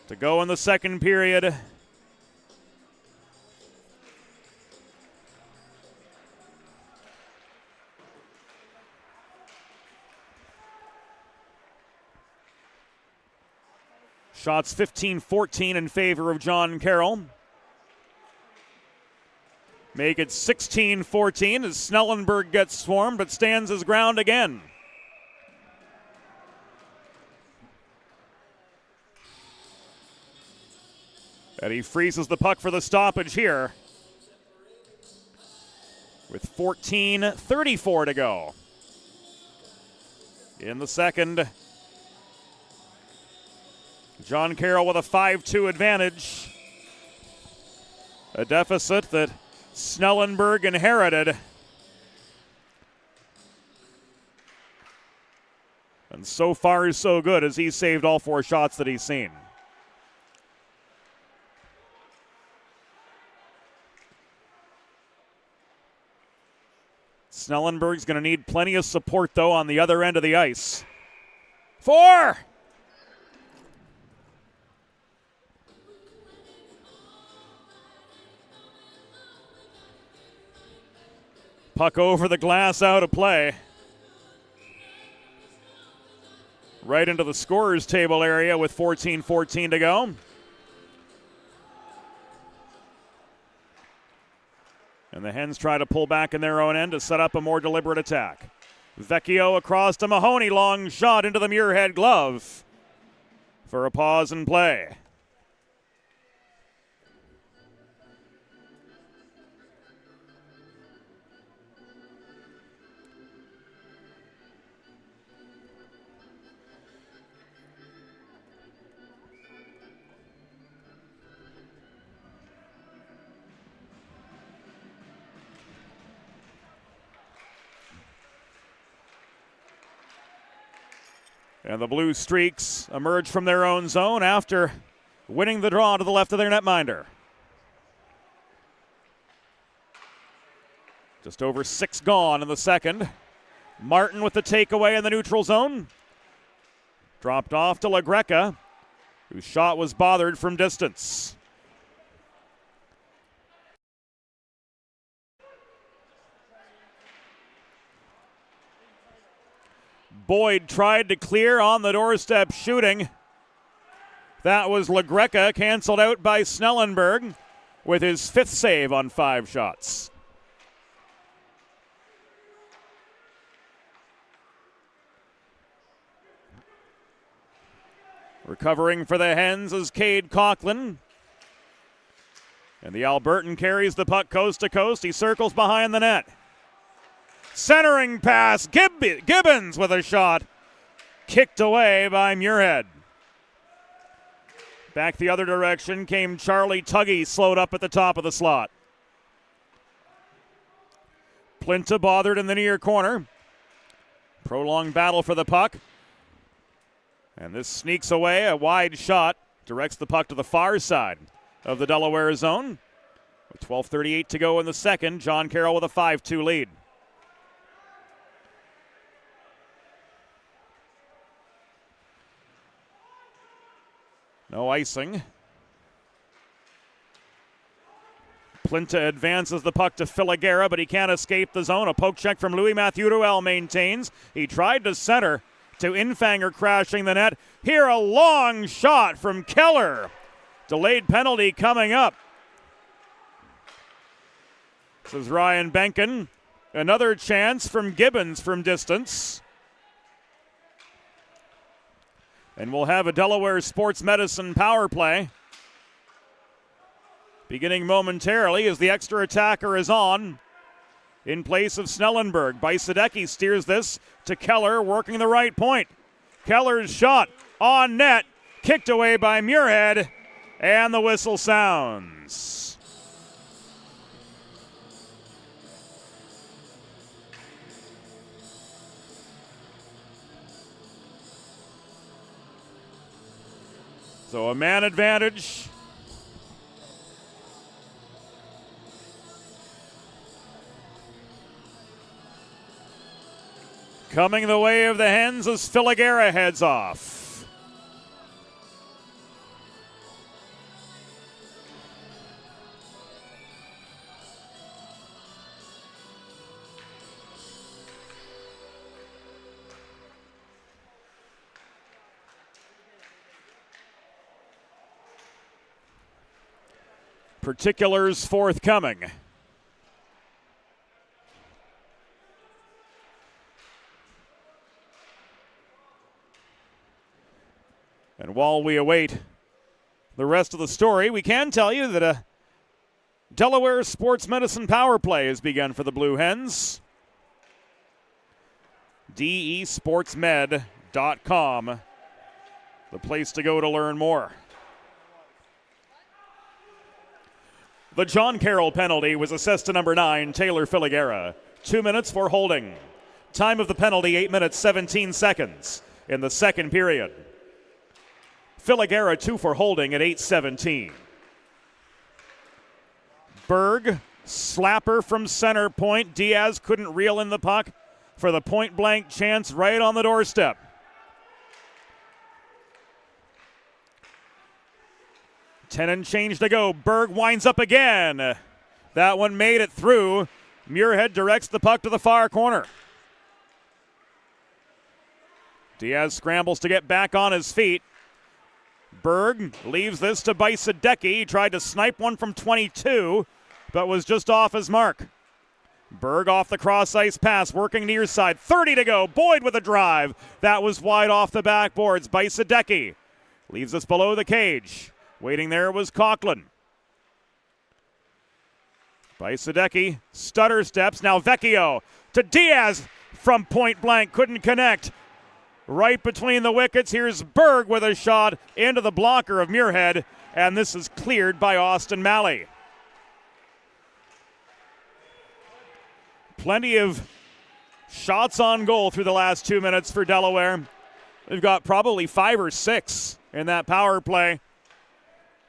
to go in the second period. Shots 15-14 in favor of John Carroll. Make it 16-14 as Snellenberg gets swarmed but stands his ground again. And he freezes the puck for the stoppage here with 14:34 to go in the second. John Carroll with a 5-2 advantage. A deficit that Snellenberg inherited. And so far, so good as he saved all 4 shots that he's seen. Snellenberg's going to need plenty of support, though, on the other end of the ice. 4! Puck over the glass, out of play. Right into the scorer's table area with 14:14 to go. And the Hens try to pull back in their own end to set up a more deliberate attack. Vecchio across to Mahoney, long shot into the Muirhead glove for a pause in play. And the Blue Streaks emerge from their own zone after winning the draw to the left of their netminder. Just over 6 gone in the second. Martin with the takeaway in the neutral zone. Dropped off to LaGreca, whose shot was bothered from distance. Boyd tried to clear on the doorstep shooting. That was LaGreca, canceled out by Snellenberg with his 5th save on 5 shots. Recovering for the Hens is Cade Coughlin. And the Albertan carries the puck coast to coast. He circles behind the net. Centering pass, Gibbons with a shot. Kicked away by Muirhead. Back the other direction came Charlie Tuggy, slowed up at the top of the slot. Plinta bothered in the near corner. Prolonged battle for the puck. And this sneaks away, a wide shot. Directs the puck to the far side of the Delaware zone. With 12:38 to go in the second, John Carroll with a 5-2 lead. No icing. Plinta advances the puck to Filiguera, but he can't escape the zone. A poke check from Louis-Mathieu Ruel maintains. He tried to center to Infanger crashing the net. Here a long shot from Keller. Delayed penalty coming up. This is Ryan Benken. Another chance from Gibbons from distance. And we'll have a Delaware Sports Medicine power play beginning momentarily as the extra attacker is on in place of Snellenberg. Bajsadecki steers this to Keller, working the right point. Keller's shot on net, kicked away by Muirhead, and the whistle sounds. So a man advantage. Coming the way of the Hens as Filiguera heads off. Particulars forthcoming. And while we await the rest of the story, we can tell you that a Delaware sports medicine power play has begun for the Blue Hens. desportsmed.com, the place to go to learn more. The John Carroll penalty was assessed to number 9, Taylor Filiguera. 2 minutes for holding. Time of the penalty, 8 minutes, 17 seconds in the second period. Filiguera 2 for holding at 8:17. Berg, slapper from center point. Diaz couldn't reel in the puck for the point blank chance right on the doorstep. Ten and change to go. Berg winds up again. That one made it through. Muirhead directs the puck to the far corner. Diaz scrambles to get back on his feet. Berg leaves this to Bajsadecki. He tried to snipe one from 22, but was just off his mark. Berg off the cross-ice pass, working near side. 30 to go. Boyd with a drive. That was wide off the backboards. Bajsadecki leaves us below the cage. Waiting there was Coughlin. Bajsadecki, stutter steps. Now Vecchio to Diaz from point blank. Couldn't connect. Right between the wickets, here's Berg with a shot into the blocker of Muirhead, and this is cleared by Austin Malley. Plenty of shots on goal through the last 2 minutes for Delaware. They've got probably 5 or 6 in that power play.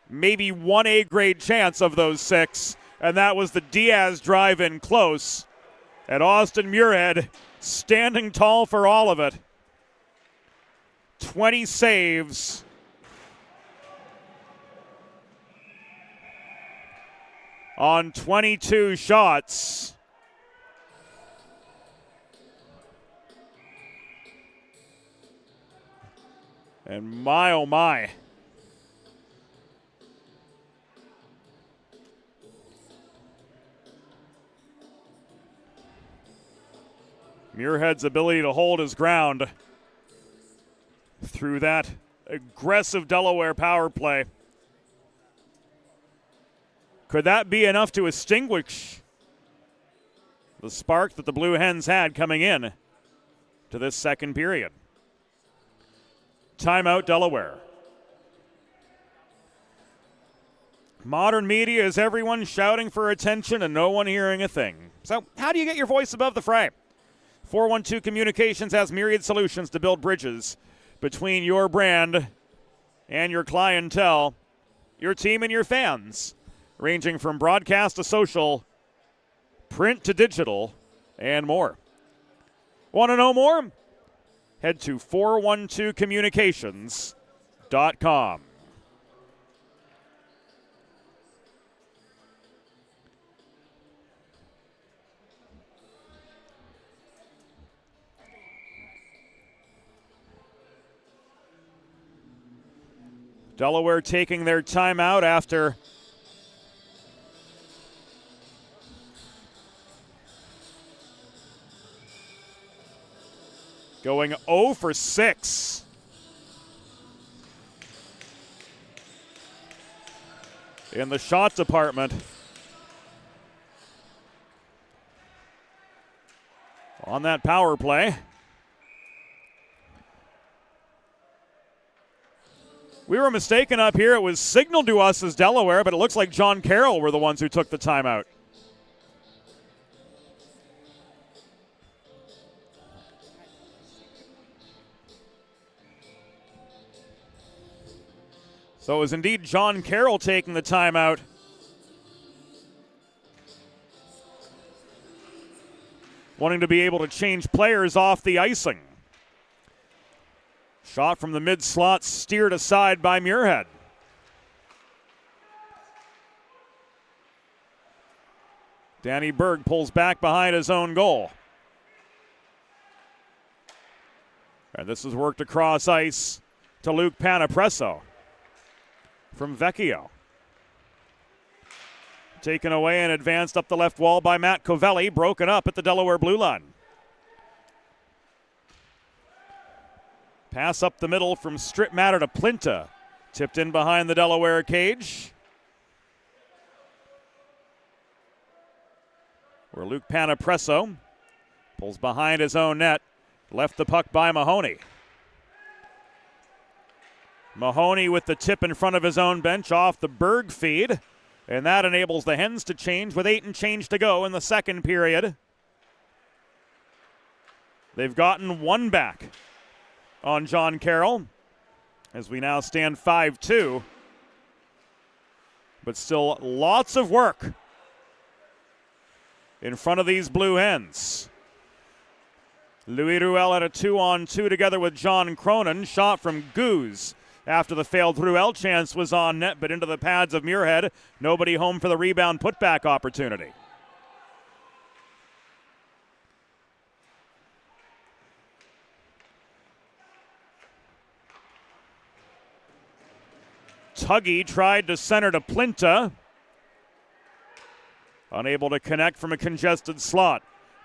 Maybe one A-grade chance of those 6, and that was the Diaz drive in close. And Austin Muirhead standing tall for all of it. 20 saves. On 22 shots. And my, oh my. Muirhead's ability to hold his ground through that aggressive Delaware power play. Could that be enough to extinguish the spark that the Blue Hens had coming in to this second period? Timeout, Delaware. Modern media is everyone shouting for attention and no one hearing a thing. So how do you get your voice above the fray? 412 Communications has myriad solutions to build bridges between your brand and your clientele, your team and your fans, ranging from broadcast to social, print to digital, and more. Want to know more? Head to 412communications.com. Delaware taking their timeout after going 0 for 6. In the shot department. On that power play. We were mistaken up here. It was signaled to us as Delaware, but it looks like John Carroll were the ones who took the timeout. So it was indeed John Carroll taking the timeout. Wanting to be able to change players off the icing. Shot from the mid-slot steered aside by Muirhead. Danny Berg pulls back behind his own goal. And this is worked across ice to Luke Panapresso from Vecchio. Taken away and advanced up the left wall by Matt Covelli, broken up at the Delaware blue line. Pass up the middle from Strip Matter to Plinta. Tipped in behind the Delaware cage. Where Luke Panapresso pulls behind his own net. Left the puck by Mahoney. Mahoney with the tip in front of his own bench off the Berg feed. And that enables the Hens to change with 8 and change to go in the second period. They've gotten one back on John Carroll as we now stand 5-2. But still lots of work in front of these Blue Hens. Louis Ruel had a 2-on-2 together with John Cronin. Shot from Goose after the failed Ruel chance was on net, but into the pads of Muirhead. Nobody home for the rebound putback opportunity. Tuggy tried to center to Plinta. Unable to connect from a congested slot.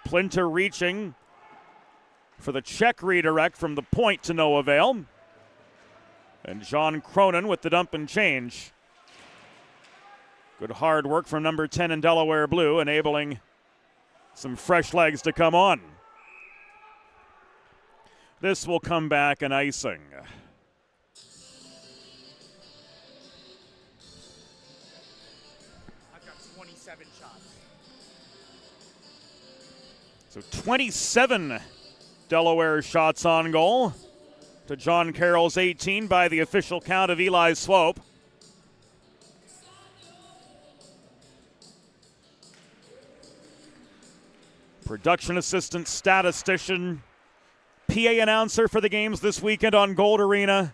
Plinta reaching for the check redirect from the point to no avail. And John Cronin with the dump and change. Good hard work from number 10 in Delaware blue, enabling some fresh legs to come on. This will come back an icing. I've got 27 shots. So 27 Delaware shots on goal to John Carroll's 18 by the official count of Eli Swope. Production assistant, statistician, PA announcer for the games this weekend on Gold Arena.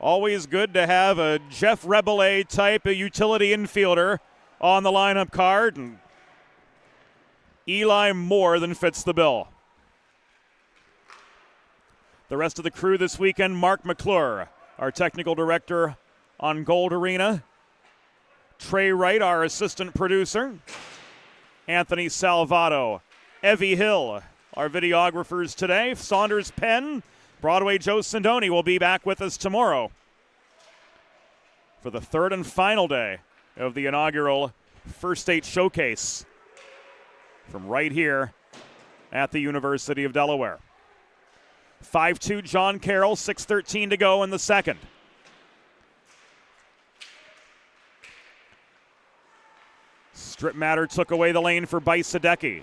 Always good to have a Jeff Rebele type, a utility infielder on the lineup card, and Eli more than fits the bill. The rest of the crew this weekend, Mark McClure, our technical director on Gold Arena. Trey Wright, our assistant producer. Anthony Salvato. Evie Hill, our videographers today. Saunders Penn. Broadway Joe Sindoni will be back with us tomorrow for the third and final day of the inaugural First State Showcase from right here at the University of Delaware. 5-2 John Carroll, 6:13 to go in the second. Strip Matter took away the lane for Bajsadecki.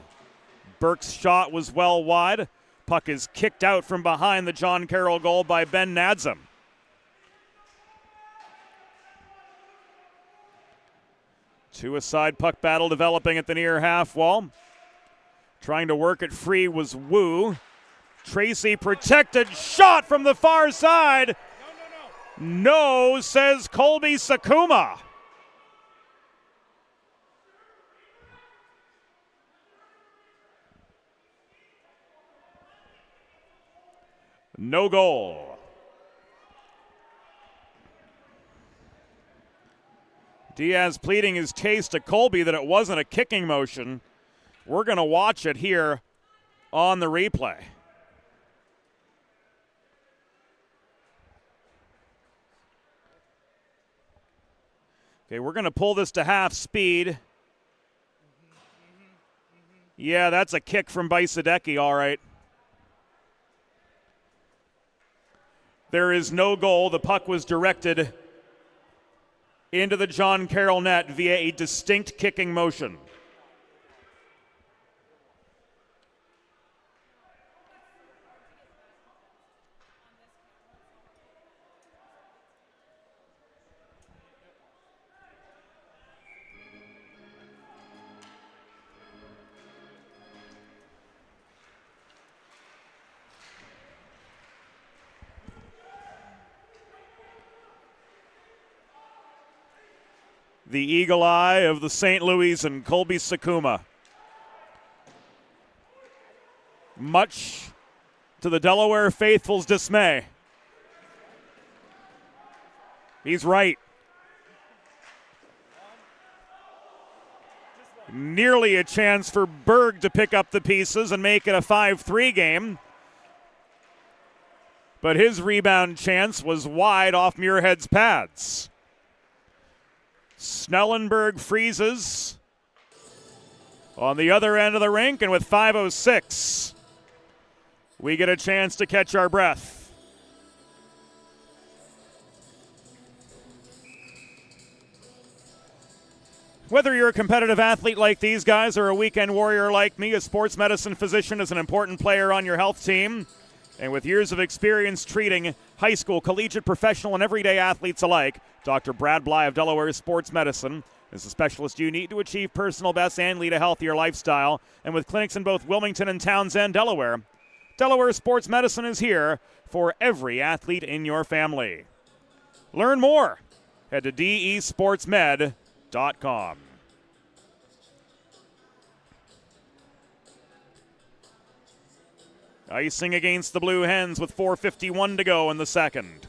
Burke's shot was well wide. Puck is kicked out from behind the John Carroll goal by Ben Nadzam. Two-a-side puck battle developing at the near half wall. Trying to work it free was Wu. Tracy protected, shot from the far side. No, says Colby Sakuma. No goal. Diaz pleading his case to Colby that it wasn't a kicking motion. We're going to watch it here on the replay. Okay, we're going to pull this to half speed. Yeah, that's a kick from Bajsadecki, all right. There is no goal. The puck was directed into the John Carroll net via a distinct kicking motion. The eagle eye of the St. Louis and Colby Sakuma. Much to the Delaware faithful's dismay. He's right. Nearly a chance for Berg to pick up the pieces and make it a 5-3 game. But his rebound chance was wide off Muirhead's pads. Snellenberg freezes on the other end of the rink, and with 5:06, we get a chance to catch our breath. Whether you're a competitive athlete like these guys or a weekend warrior like me, a sports medicine physician is an important player on your health team. And with years of experience treating high school, collegiate, professional, and everyday athletes alike, Dr. Brad Bly of Delaware Sports Medicine is the specialist you need to achieve personal best and lead a healthier lifestyle. And with clinics in both Wilmington and Townsend, Delaware, Delaware Sports Medicine is here for every athlete in your family. Learn more. Head to desportsmed.com. Icing against the Blue Hens with 4:51 to go in the second.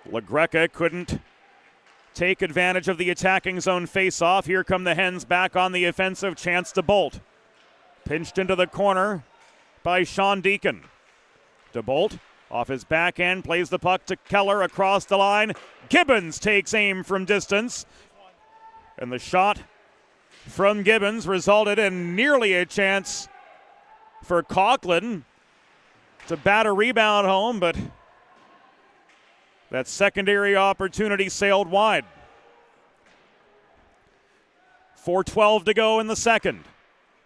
LaGreca couldn't take advantage of the attacking zone face-off. Here come the Hens back on the offensive, chance to bolt. Pinched into the corner by Sean Deacon. DeBolt off his backhand, plays the puck to Keller across the line. Gibbons takes aim from distance. And the shot from Gibbons resulted in nearly a chance for Coughlin to bat a rebound home, but that secondary opportunity sailed wide. 4:12 to go in the second.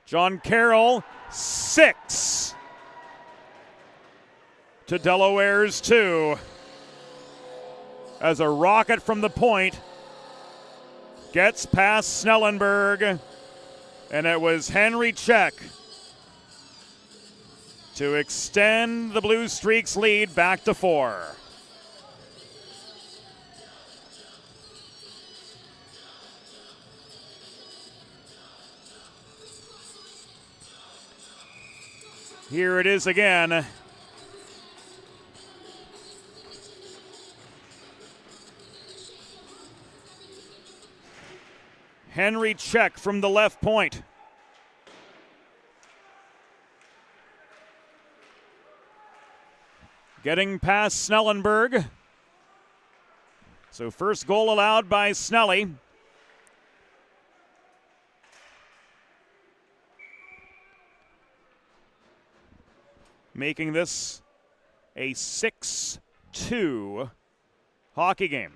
John Carroll, 6 to Delaware's 2. As a rocket from the point gets past Snellenberg, and it was Henry Check to extend the Blue Streaks' lead back to 4. Here it is again. Henry Check from the left point. Getting past Snellenberg. So first goal allowed by Snelly. Making this a 6-2 hockey game.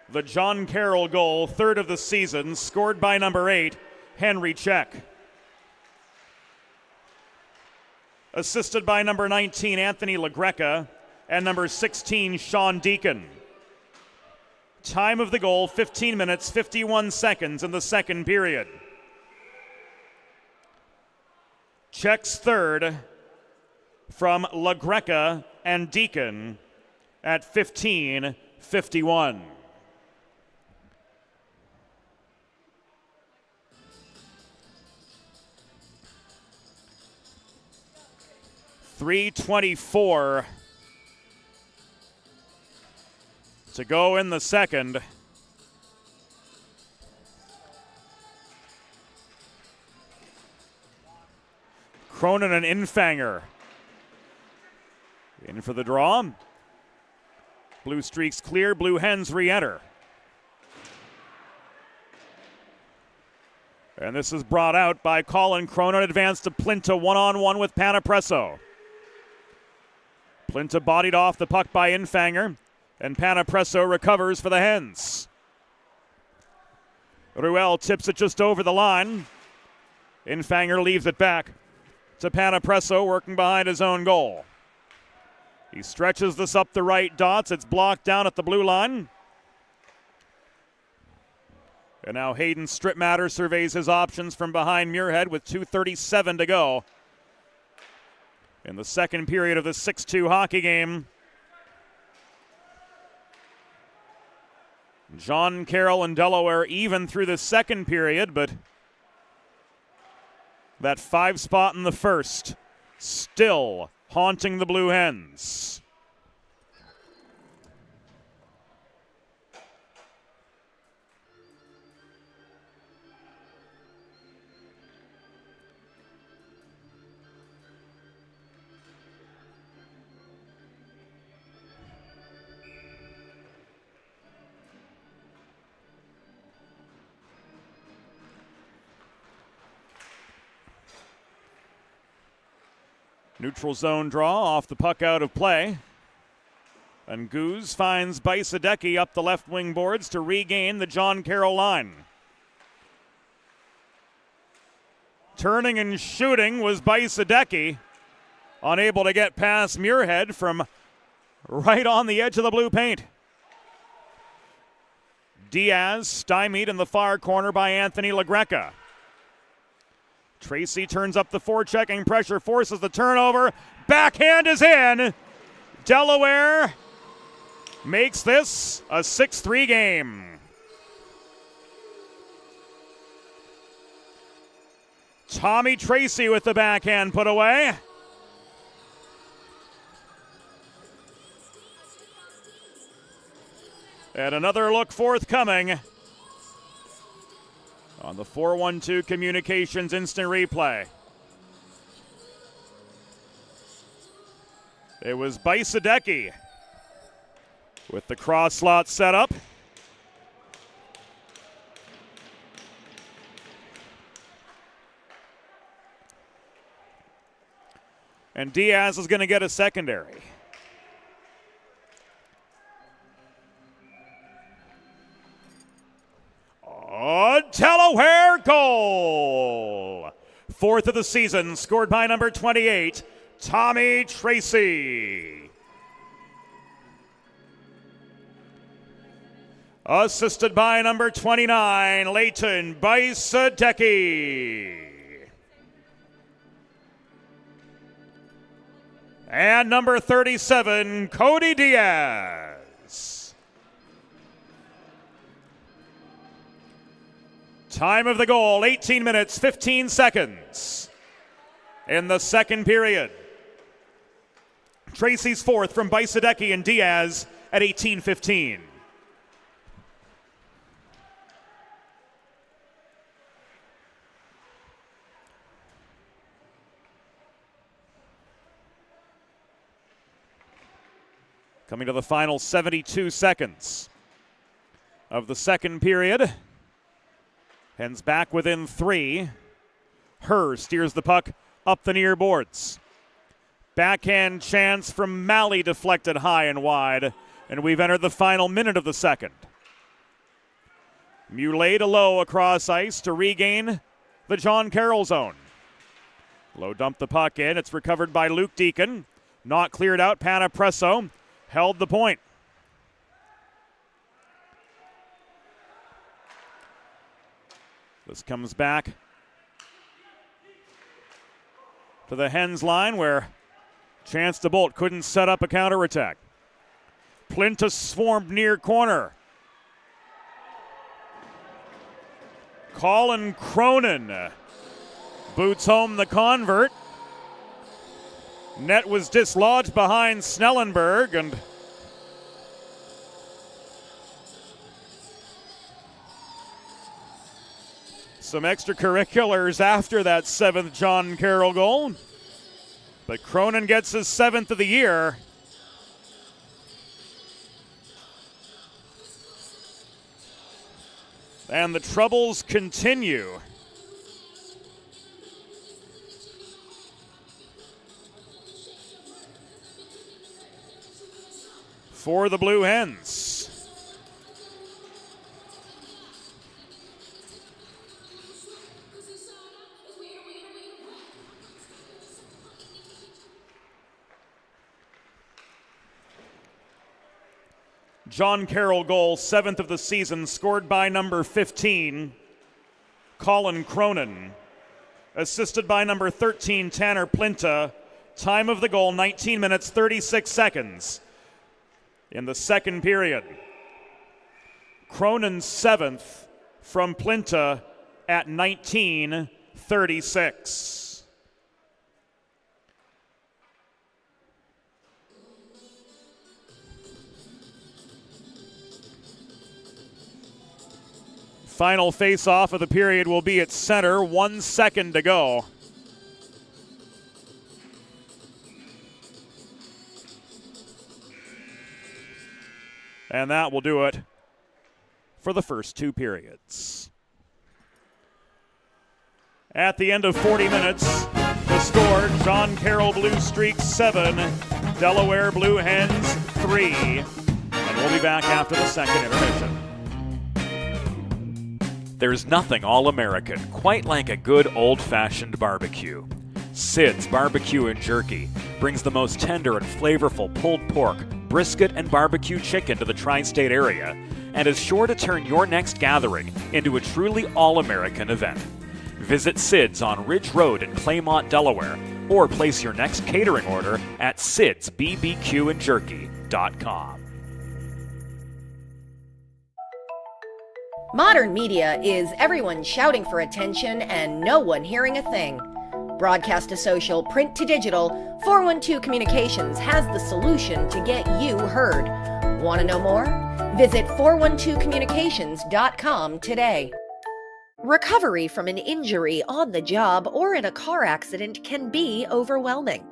The John Carroll goal, third of the season, scored by number 8, Henry Check. Assisted by number 19, Anthony LaGreca, and number 16, Sean Deacon. Time of the goal, 15 minutes, 51 seconds in the second period. Check's third from LaGreca and Deacon at 15:51. .324 to go in the second. Cronin and Infanger in for the draw. Blue Streaks clear, Blue Hens re-enter. And this is brought out by Colin Cronin. Advanced to Plinta one-on-one with Panapresso. Plinta bodied off the puck by Infanger, and Panapresso recovers for the Hens. Ruel tips it just over the line. Infanger leaves it back to Panapresso, working behind his own goal. He stretches this up the right dots. It's blocked down at the blue line. And now Hayden Stripmatter surveys his options from behind Muirhead with 2:37 to go in the second period of the 6-2 hockey game. John Carroll and Delaware even through the second period, but that 5 spot in the first still haunting the Blue Hens. Neutral zone draw off the puck out of play. And Goose finds Bajsadecki up the left wing boards to regain the John Carroll line. Turning and shooting was Bajsadecki, unable to get past Muirhead from right on the edge of the blue paint. Diaz stymied in the far corner by Anthony LaGreca. Tracy turns up the forechecking pressure, forces the turnover. Backhand is in. Delaware makes this a 6-3 game. Tommy Tracy with the backhand put away. And another look forthcoming on the 4-1-2 Communications instant replay. It was Bajsadecki with the cross slot set up. And Diaz is going to get a secondary. A Delaware goal! 4th of the season, scored by number 28, Tommy Tracy. Assisted by number 29, Leighton Bajsadecki. And number 37, Cody Diaz. Time of the goal, 18 minutes, 15 seconds in the second period. Tracy's 4th from Bajsadecki and Diaz at 18:15. Coming to the final 72 seconds of the second period. Hens back within 3. Herr steers the puck up the near boards. Backhand chance from Malley deflected high and wide. And we've entered the final minute of the second. Muley to Lowe across ice to regain the John Carroll zone. Lowe dumped the puck in. It's recovered by Luke Deacon. Not cleared out. Panapresso held the point. This comes back to the Hens line where Chance to Bolt couldn't set up a counterattack. Plinta swarmed near corner. Colin Cronin boots home the convert. Net was dislodged behind Snellenberg, and some extracurriculars after that 7th John Carroll goal. But Cronin gets his 7th of the year. And the troubles continue. For the Blue Hens. John Carroll goal, 7th of the season, scored by number 15, Colin Cronin. Assisted by number 13, Tanner Plinta. Time of the goal, 19 minutes, 36 seconds in the second period. Cronin 7th from Plinta at 19:36. Final face-off of the period will be at center, 1 second to go. And that will do it for the first 2 periods. At the end of 40 minutes, the score, John Carroll Blue Streaks 7, Delaware Blue Hens 3. And we'll be back after the second intermission. There's nothing all-American quite like a good old-fashioned barbecue. Sid's Barbecue and Jerky brings the most tender and flavorful pulled pork, brisket, and barbecue chicken to the tri-state area and is sure to turn your next gathering into a truly all-American event. Visit Sid's on Ridge Road in Claymont, Delaware, or place your next catering order at sidsbbqandjerky.com. Modern media is everyone shouting for attention and no one hearing a thing. Broadcast to social, print to digital, 412 Communications has the solution to get you heard. Want to know more? Visit 412communications.com today. Recovery from an injury on the job or in a car accident can be overwhelming.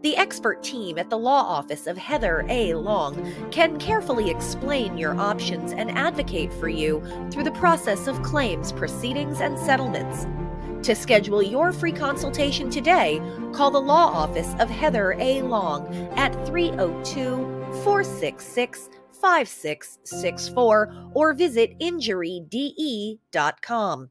The expert team at the law office of Heather A. Long can carefully explain your options and advocate for you through the process of claims, proceedings, and settlements. To schedule your free consultation today, call the law office of Heather A. Long at 302-466-5664 or visit injuryde.com.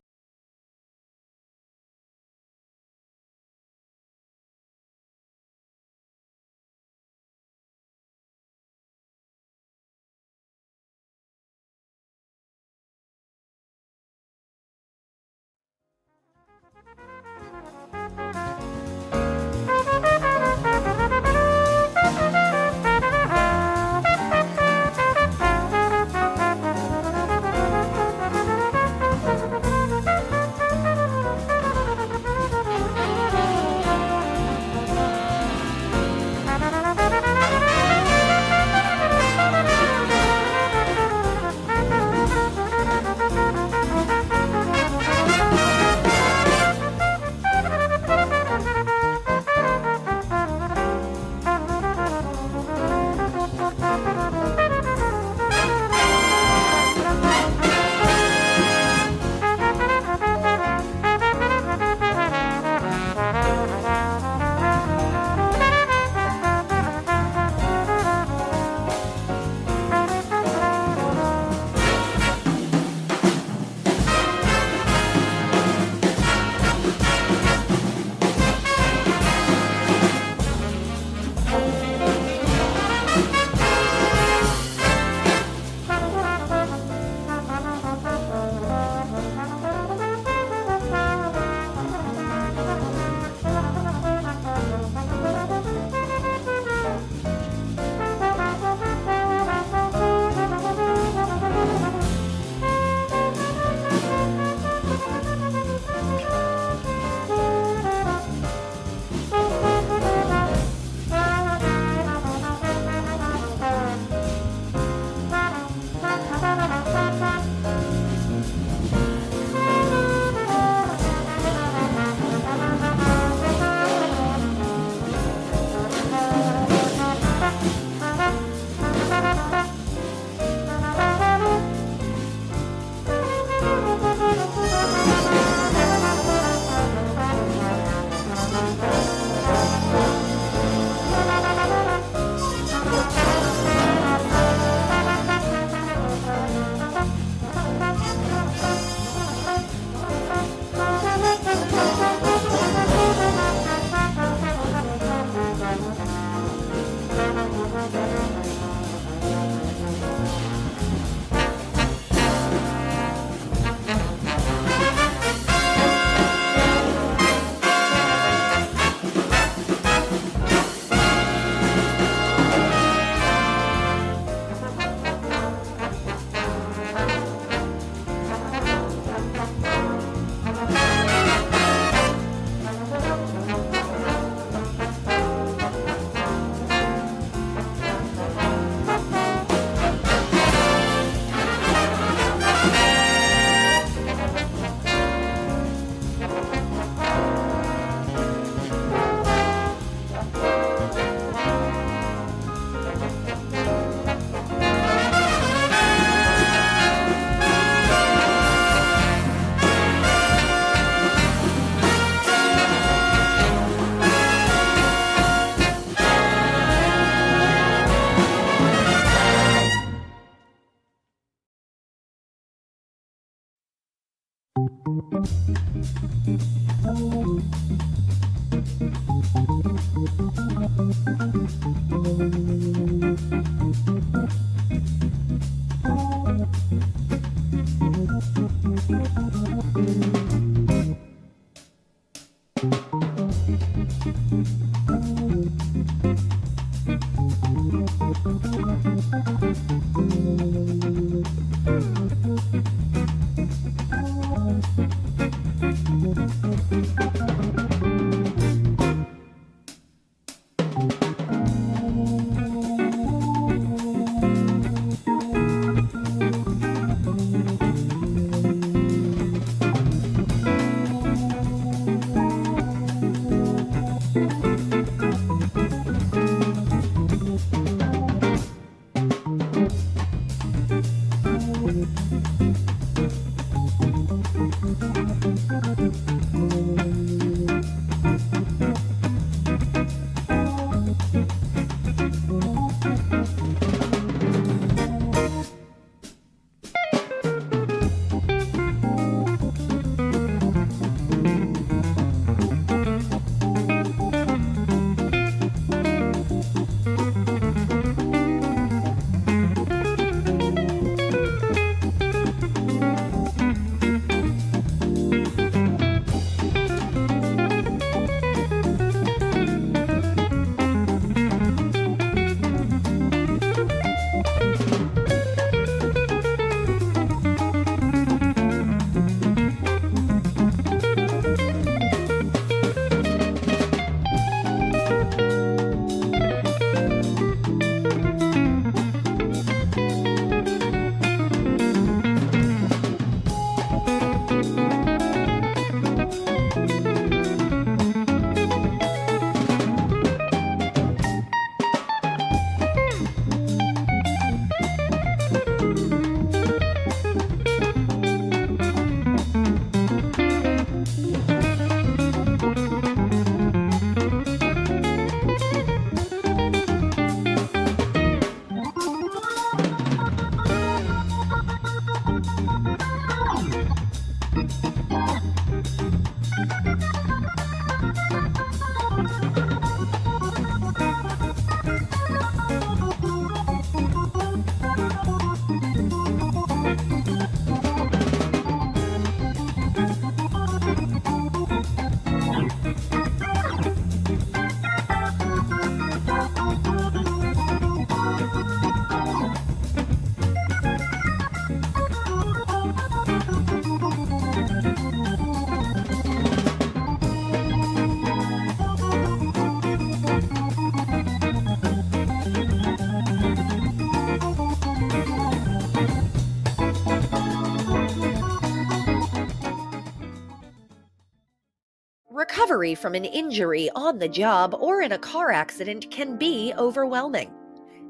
Recovery from an injury on the job or in a car accident can be overwhelming.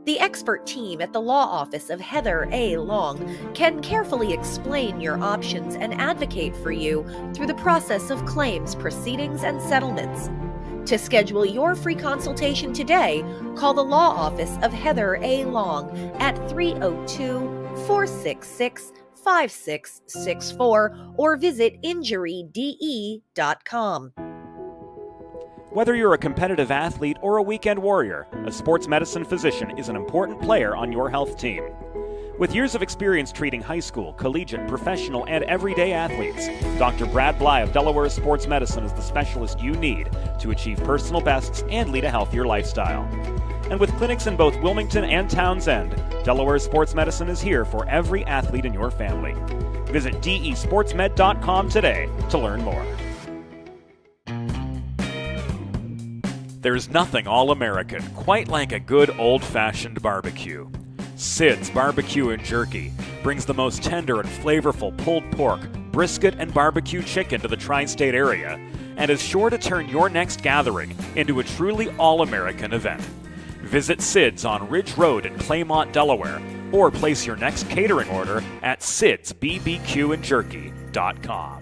The expert team at the law office of Heather A. Long can carefully explain your options and advocate for you through the process of claims, proceedings, and settlements. To schedule your free consultation today, call the law office of Heather A. Long at 302-466-5664 or visit injuryde.com. Whether you're a competitive athlete or a weekend warrior, a sports medicine physician is an important player on your health team. With years of experience treating high school, collegiate, professional, and everyday athletes, Dr. Brad Bly of Delaware Sports Medicine is the specialist you need to achieve personal bests and lead a healthier lifestyle. And with clinics in both Wilmington and Townsend, Delaware Sports Medicine is here for every athlete in your family. Visit desportsmed.com today to learn more. There's nothing all-American quite like a good old-fashioned barbecue. Sid's Barbecue and Jerky brings the most tender and flavorful pulled pork, brisket, and barbecue chicken to the tri-state area and is sure to turn your next gathering into a truly all-American event. Visit Sid's on Ridge Road in Claymont, Delaware, or place your next catering order at sidsbbqandjerky.com.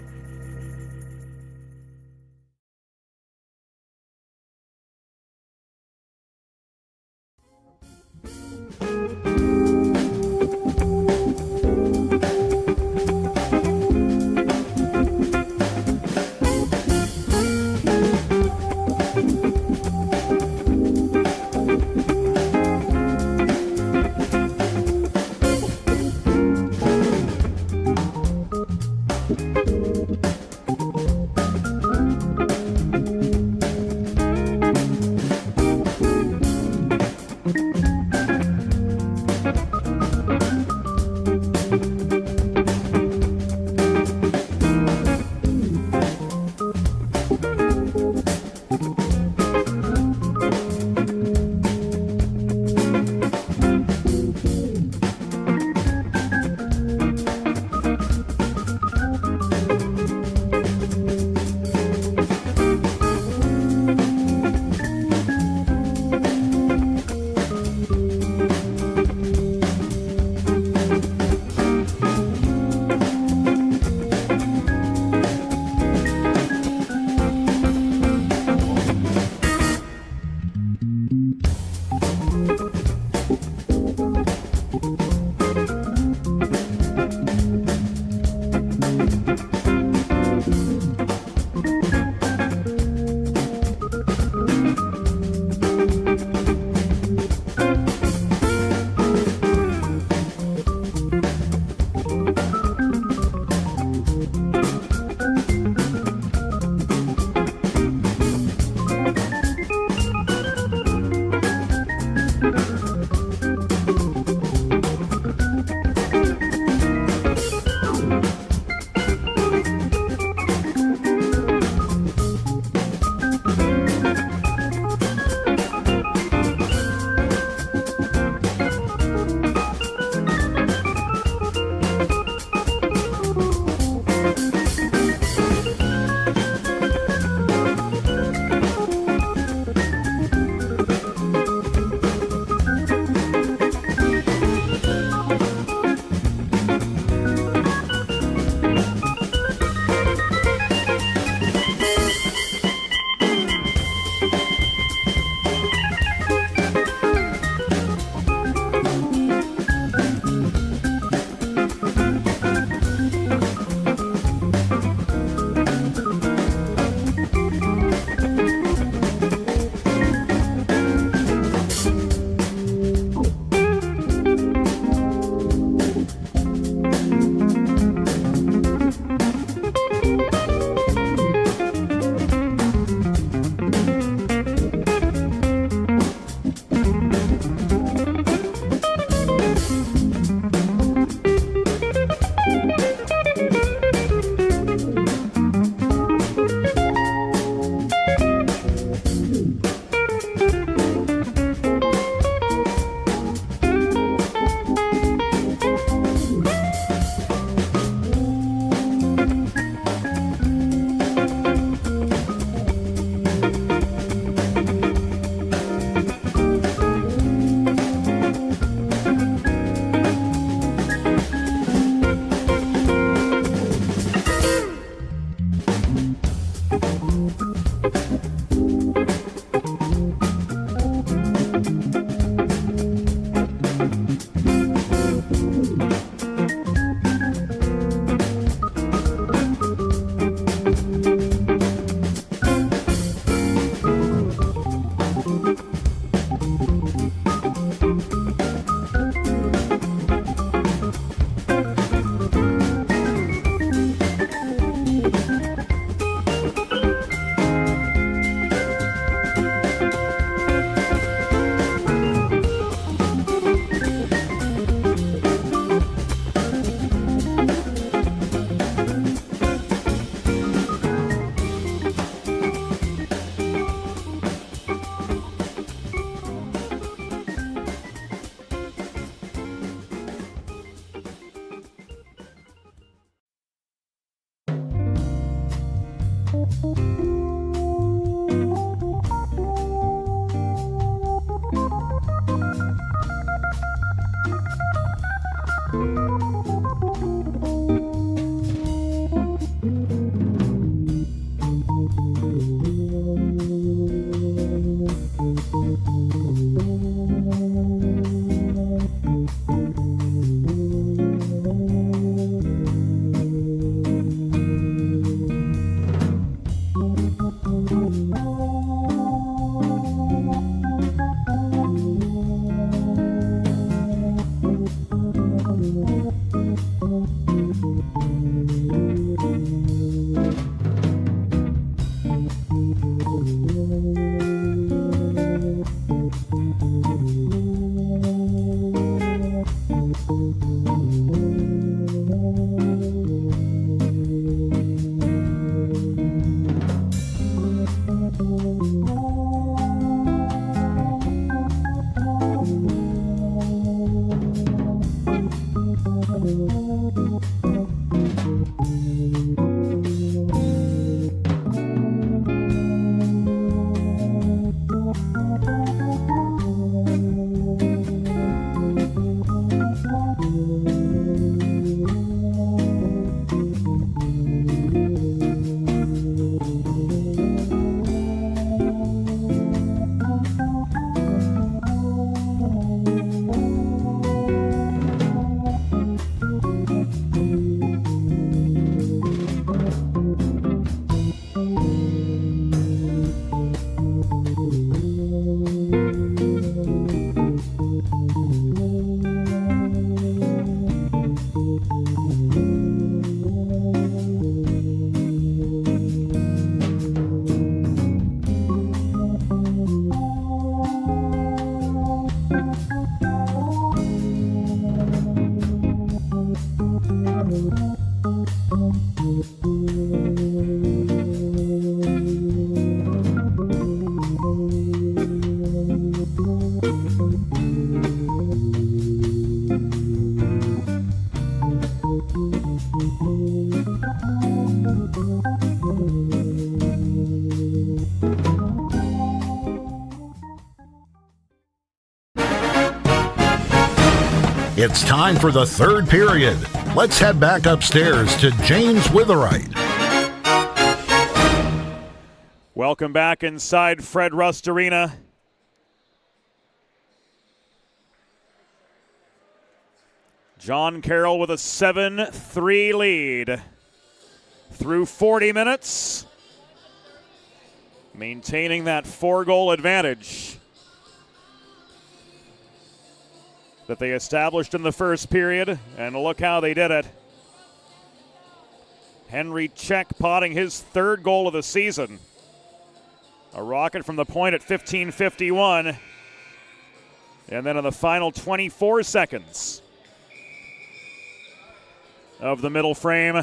It's time for the third period. Let's head back upstairs to James Witherite. Welcome back inside Fred Rust Arena. John Carroll with a 7-3 lead through 40 minutes, maintaining that 4-goal advantage that they established in the first period, and look how they did it. Henry Check potting his 3rd goal of the season. A rocket from the point at 15:51, and then in the final 24 seconds of the middle frame,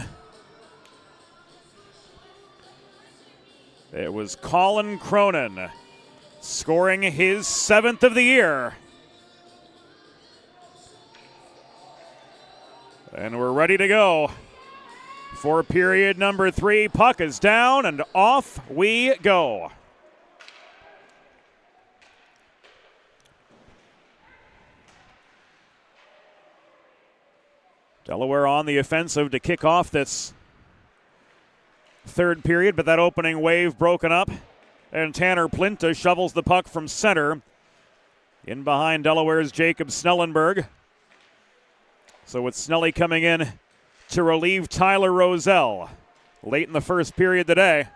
it was Colin Cronin scoring his 7th of the year. And we're ready to go for period number 3. Puck is down and off we go. Delaware on the offensive to kick off this third period, but that opening wave broken up And Tanner Plinta shovels the puck from center. In behind Delaware's Jacob Snellenberg. So with Snelly coming in to relieve Tyler Rozelle late in the first period today.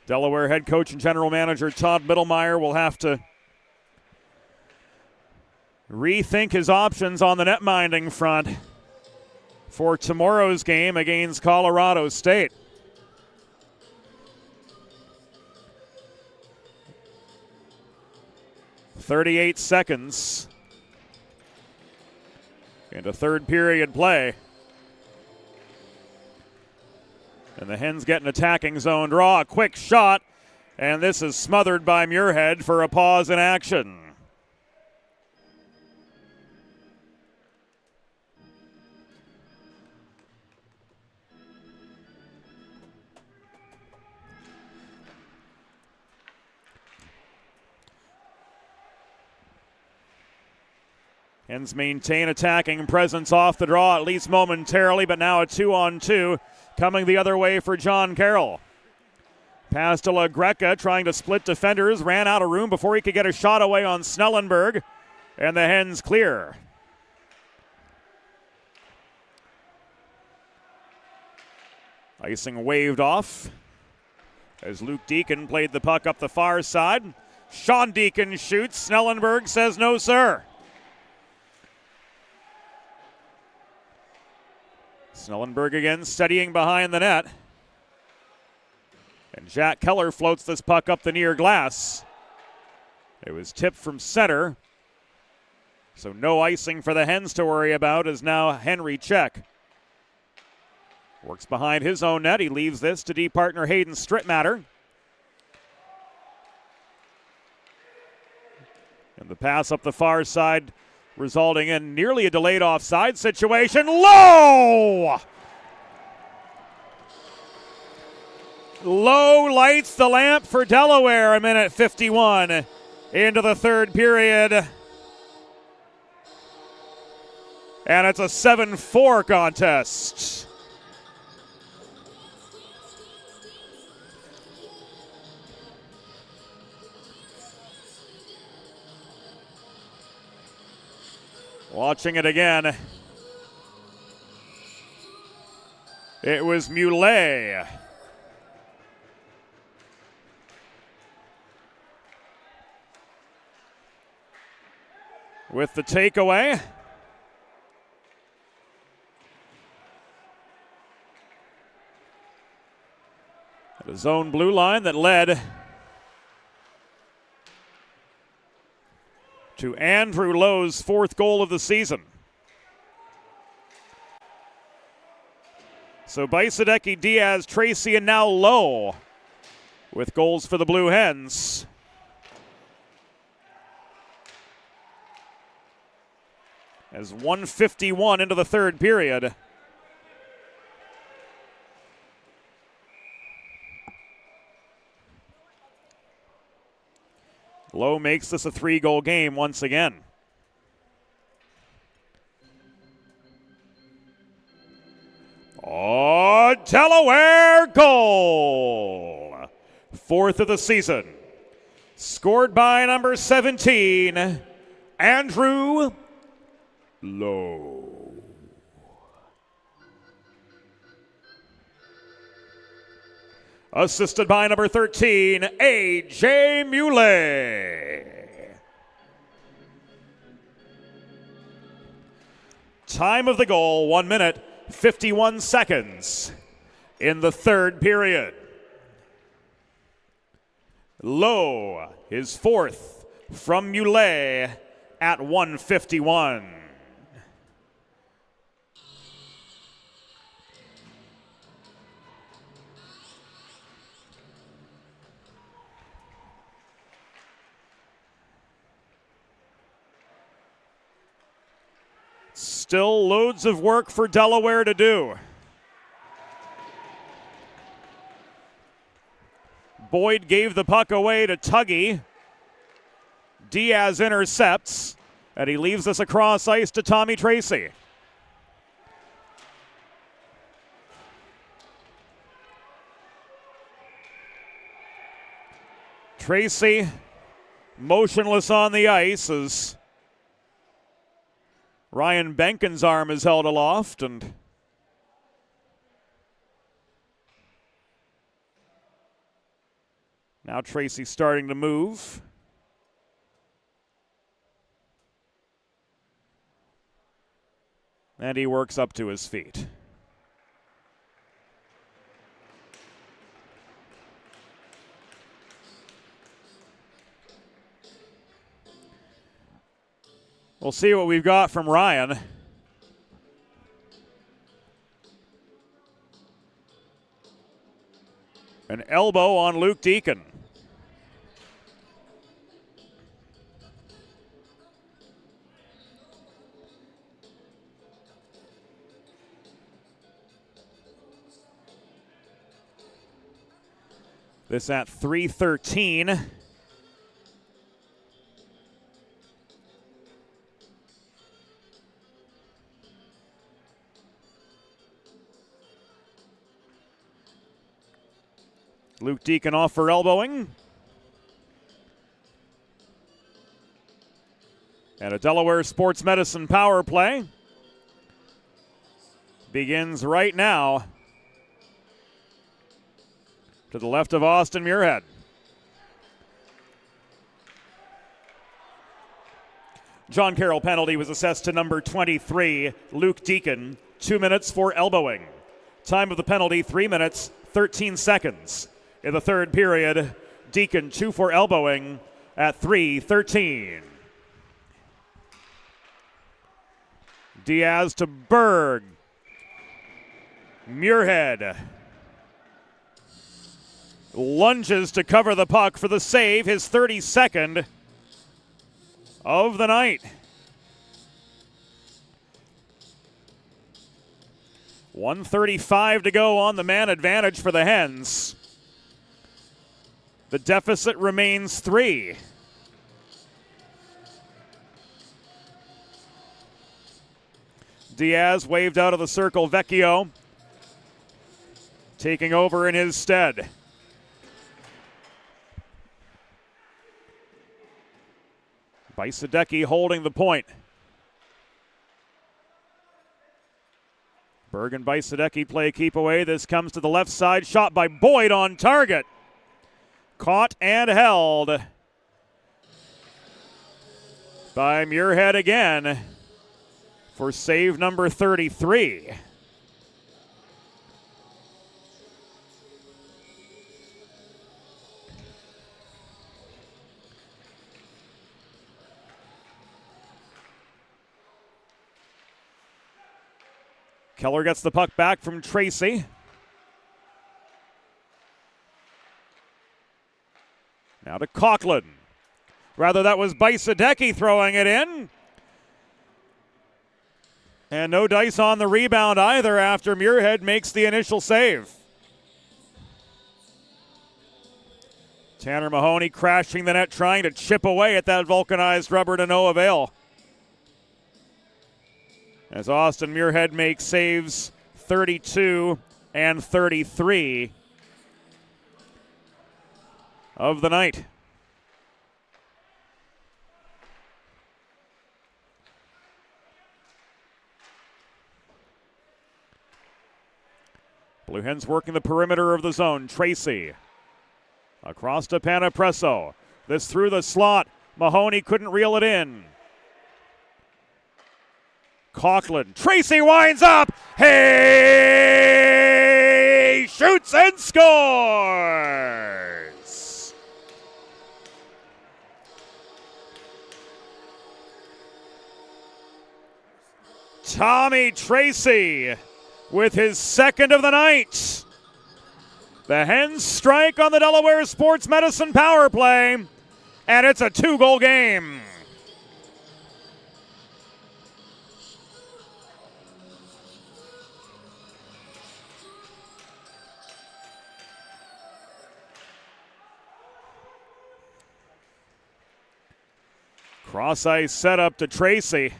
Delaware head coach and general manager Todd Mittelmeyer will have to rethink his options on the netminding front for tomorrow's game against Colorado State. .38 seconds into third period play. And the Hens get an attacking zone draw. A quick shot. And this is smothered by Muirhead for a pause in action. Hens maintain attacking presence off the draw, at least momentarily, but now a 2-on-2 coming the other way for John Carroll. Pass to La Greca, trying to split defenders, ran out of room before he could get a shot away on Snellenberg, and the Hens clear. Icing waved off as Luke Deacon played the puck up the far side. Sean Deacon shoots. Snellenberg says no, sir. Snellenberg again studying behind the net. And Jack Keller floats this puck up the near glass. It was tipped from center. So no icing for the Hens to worry about as now Henry Check works behind his own net. He leaves this to D partner Hayden Strittmatter. And the pass up the far side resulting in nearly a delayed offside situation. Low! Low lights the lamp for Delaware a minute 51 into the third period. And it's a 7-4 contest. Watching it again. It was Muley. With the takeaway. The zone blue line that led to Andrew Lowe's fourth goal of the season. So Bajsadecki, Diaz, Tracy, and now Lowe with goals for the Blue Hens. As 1:51 into the third period. Lowe makes this a 3-goal game once again. Oh, Delaware goal! Fourth of the season. Scored by number 17, Andrew Lowe. Assisted by number 13, A.J. Muley. Time of the goal, 1 minute, 51 seconds in the third period. Lowe, his fourth from Muley at 1:51. Still loads of work for Delaware to do. Boyd gave the puck away to Tuggy. Diaz intercepts, and he leaves this across ice to Tommy Tracy. Tracy motionless on the ice as Ryan Benken's arm is held aloft, and now Tracy starting to move. And he works up to his feet. We'll see what we've got from Ryan. An elbow on Luke Deacon. This at 3:13. Luke Deacon off for elbowing. And a Delaware Sports Medicine power play begins right now. To the left of Austin Muirhead. John Carroll penalty was assessed to number 23, Luke Deacon. 2 minutes for elbowing. Time of the penalty, 3 minutes, 13 seconds. In the third period, Deacon 2 for elbowing at 3:13. Diaz to Berg. Muirhead lunges to cover the puck for the save, his 32nd of the night. 1:35 to go on the man advantage for the Hens. The deficit remains 3. Diaz waved out of the circle. Vecchio taking over in his stead. Bajsadecki holding the point. Berg and Bajsadecki play keep away. This comes to the left side. Shot by Boyd on target. Caught and held by Muirhead again for save number 33. Keller gets the puck back from Tracy. Now to Coughlin. Rather, that was Bajsadecki throwing it in. And no dice on the rebound either after Muirhead makes the initial save. Tanner Mahoney crashing the net, trying to chip away at that vulcanized rubber to no avail. As Austin Muirhead makes saves 32 and 33 of the night. Blue Hens working the perimeter of the zone. Tracy across to Panapresso. This through the slot. Mahoney couldn't reel it in. Coughlin. Tracy winds up. Hey! Shoots and scores! Tommy Tracy with his second of the night. The Hens strike on the Delaware Sports Medicine power play, and it's a 2-goal game. Cross ice setup to Tracy.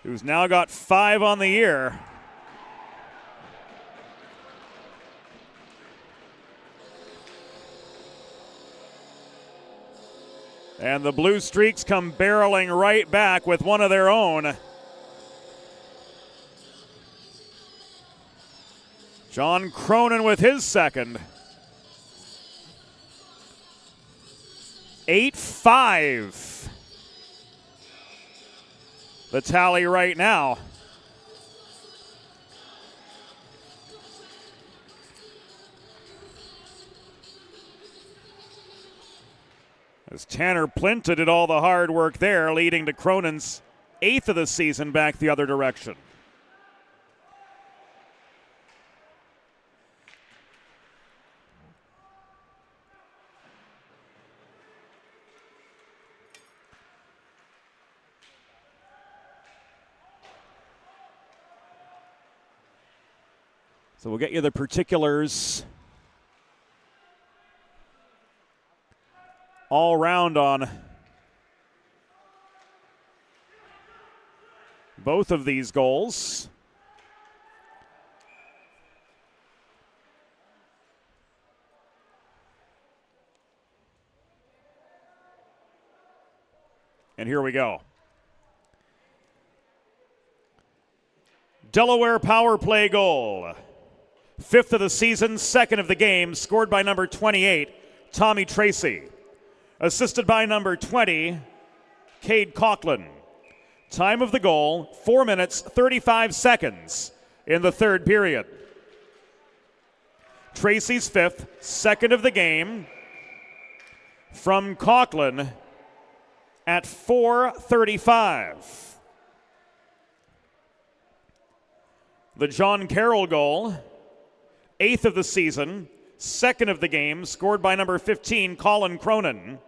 who's now got 5 on the year. And the Blue Streaks come barreling right back with one of their own. John Cronin with his second. 8-5. The tally right now. As Tanner Plinta did all the hard work there, leading to Cronin's 8th of the season back the other direction. So we'll get you the particulars all round on both of these goals. And here we go. Delaware power play goal. 5th of the season, 2nd of the game, scored by number 28, Tommy Tracy. Assisted by number 20, Cade Coughlin. Time of the goal, 4 minutes, 35 seconds in the third period. Tracy's 5th, 2nd of the game from Coughlin at 4:35. The John Carroll goal, 8th of the season, 2nd of the game, scored by number 15, Colin Cronin.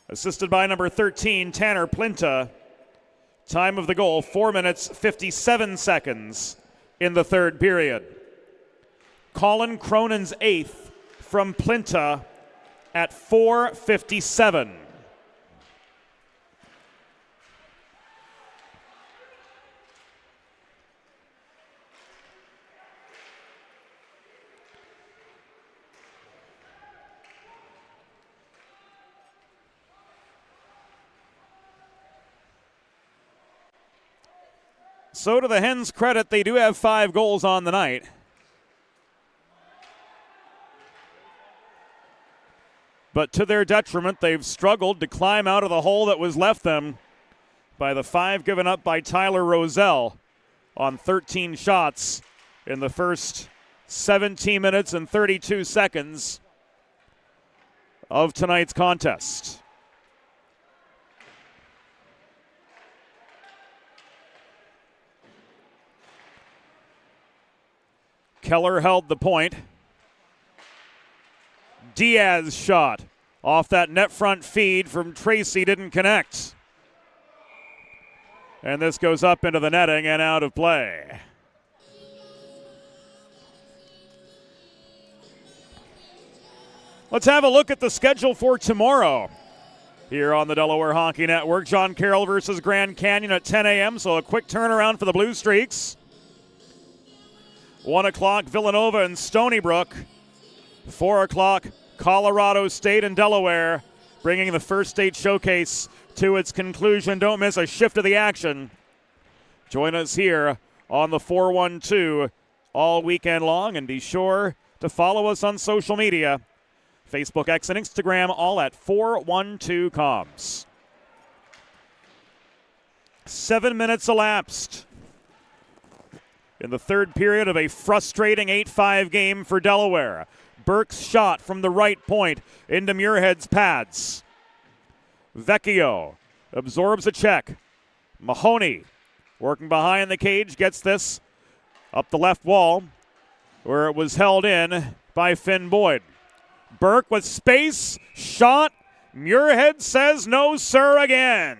Assisted by number 13, Tanner Plinta. Time of the goal, 4 minutes, 57 seconds in the third period. Colin Cronin's 8th from Plinta at 4:57. So to the Hens' credit, they do have 5 goals on the night. But to their detriment, they've struggled to climb out of the hole that was left them by the 5 given up by Tyler Rozelle on 13 shots in the first 17 minutes and 32 seconds of tonight's contest. Keller held the point. Diaz shot off that net front feed from Tracy, didn't connect. And this goes up into the netting and out of play. Let's have a look at the schedule for tomorrow here on the Delaware Hockey Network. John Carroll versus Grand Canyon at 10 a.m., so a quick turnaround for the Blue Streaks. 1 o'clock, Villanova and Stony Brook. 4 o'clock, Colorado State and Delaware, bringing the first state showcase to its conclusion. Don't miss a shift of the action. Join us here on the 412 all weekend long, and be sure to follow us on social media. Facebook, X, and Instagram, all at 412 Comms. 7 minutes elapsed in the third period of a frustrating 8-5 game for Delaware. Burke's shot from the right point into Muirhead's pads. Vecchio absorbs a check. Mahoney working behind the cage, gets this up the left wall where it was held in by Finn Boyd. Burke with space, shot. Muirhead says no, sir, again.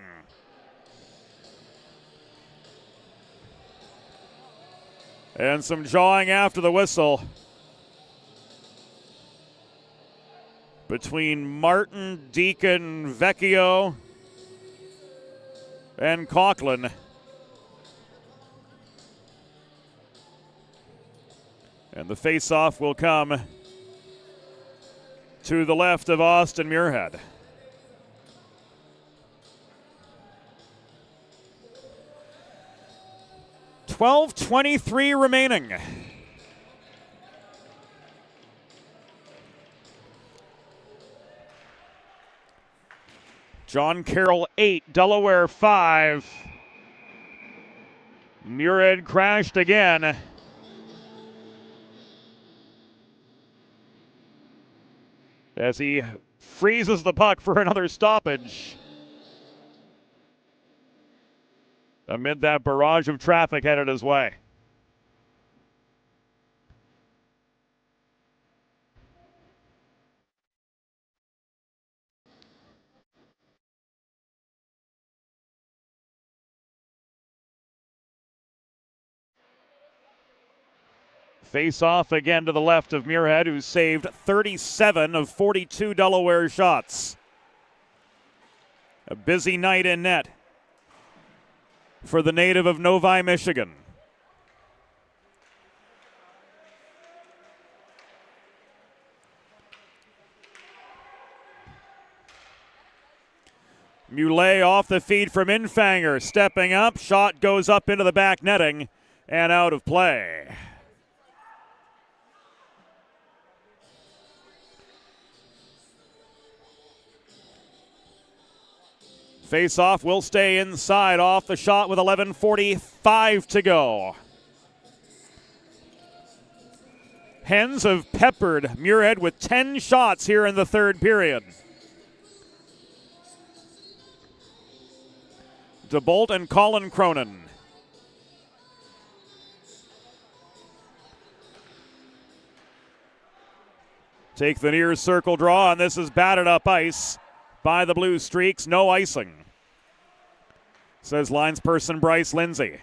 And some jawing after the whistle between Martin, Deacon, Vecchio, and Coughlin. And the face-off will come to the left of Austin Muirhead. $12:23 remaining. John Carroll 8, Delaware 5. Muirhead crashed again. As he freezes the puck for another stoppage. Amid that barrage of traffic headed his way. Face off again to the left of Muirhead, who saved 37 of 42 Delaware shots. A busy night in net for the native of Novi, Michigan. Muley off the feed from Infanger, stepping up, shot goes up into the back netting and out of play. Face-off will stay inside off the shot with 11:45 to go. Hens have peppered Muirhead with 10 shots here in the third period. DeBolt and Colin Cronin. Take the near circle draw, and this is batted up ice by the Blue Streaks. No icing, says linesperson Bryce Lindsay.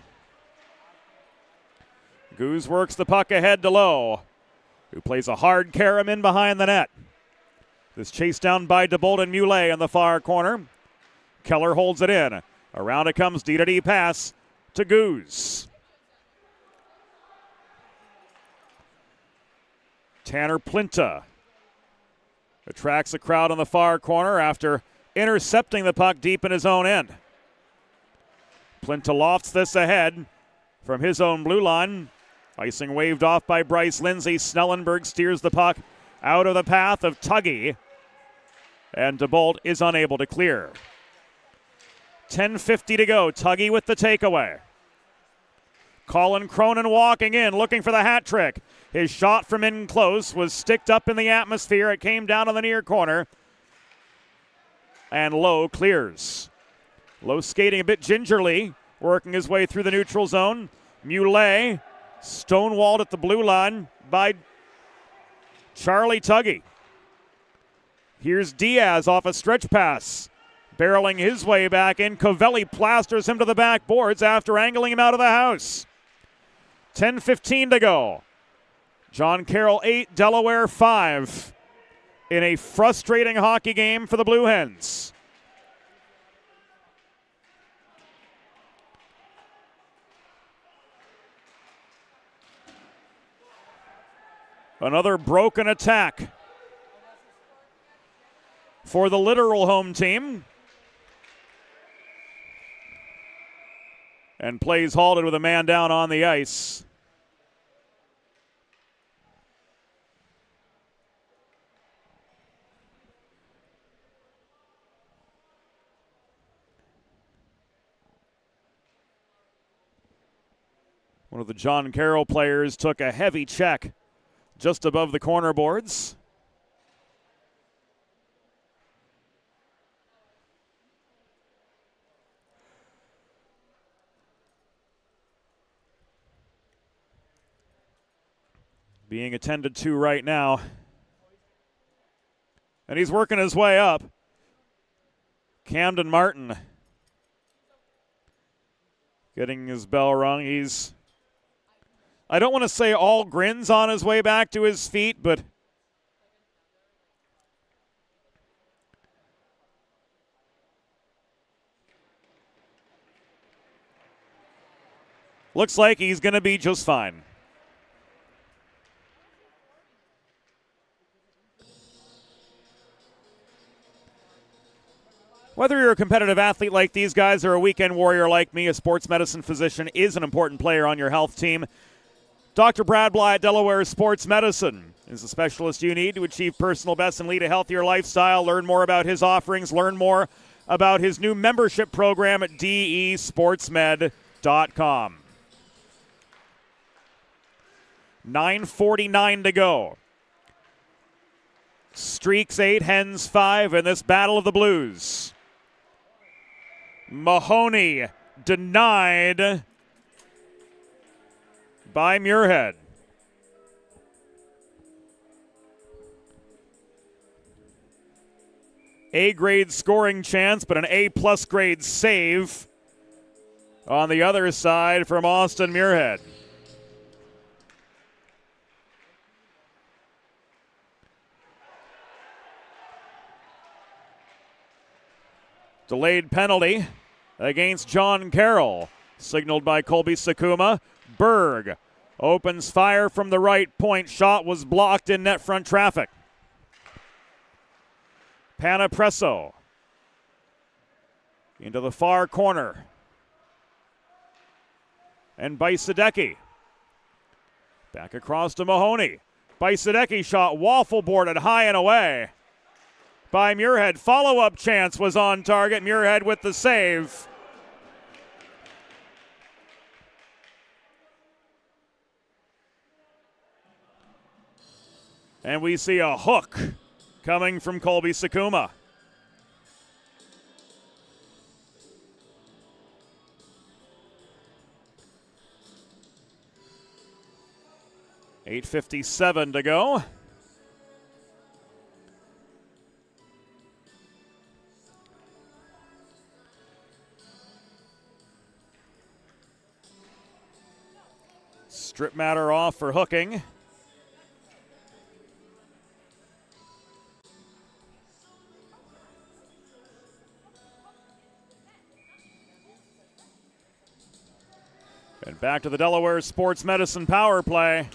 Goose works the puck ahead to Lowe, who plays a hard carom in behind the net. This chased down by DeBolt and Muley in the far corner. Keller holds it in. Around it comes D-to-D pass to Goose. Tanner Plinta attracts a crowd on the far corner after intercepting the puck deep in his own end. Plinta lofts this ahead from his own blue line. Icing waved off by Bryce Lindsay. Snellenberg steers the puck out of the path of Tuggy, and DeBolt is unable to clear. 10:50 to go. Tuggy with the takeaway. Colin Cronin walking in, looking for the hat trick. His shot from in close was sticked up in the atmosphere. It came down on the near corner. And Lowe clears. Lowe skating a bit gingerly, working his way through the neutral zone. Muley stonewalled at the blue line by Charlie Tuggy. Here's Diaz off a stretch pass. Barreling his way back in. Covelli plasters him to the backboards after angling him out of the house. 10:15 to go. John Carroll 8, Delaware 5 in a frustrating hockey game for the Blue Hens. Another broken attack for the literal home team. And plays halted with a man down on the ice. One of the John Carroll players took a heavy check just above the corner boards. Being attended to right now. And he's working his way up. Camden Martin getting his bell rung. He's, I don't want to say all grins on his way back to his feet, but looks like he's going to be just fine. Whether you're a competitive athlete like these guys or a weekend warrior like me, a sports medicine physician is an important player on your health team. Dr. Brad Bly at Delaware Sports Medicine is the specialist you need to achieve personal best and lead a healthier lifestyle. Learn more about his offerings. Learn more about his new membership program at desportsmed.com. 9:49 to go. Streaks 8, hens 5 in this Battle of the Blues. Mahoney denied by Muirhead. A-grade scoring chance, but an A-plus grade save on the other side from Austin Muirhead. Delayed penalty against John Carroll, signaled by Colby Sakuma. Berg opens fire from the right point. Shot was blocked in net front traffic. Panapresso into the far corner. And Bajsadecki back across to Mahoney. Bajsadecki shot waffle boarded high and away by Muirhead. Follow-up chance was on target. Muirhead with the save. And we see a hook coming from Colby Sakuma. $8:57 to go. Strip matter off for hooking. And back to the Delaware Sports Medicine power play.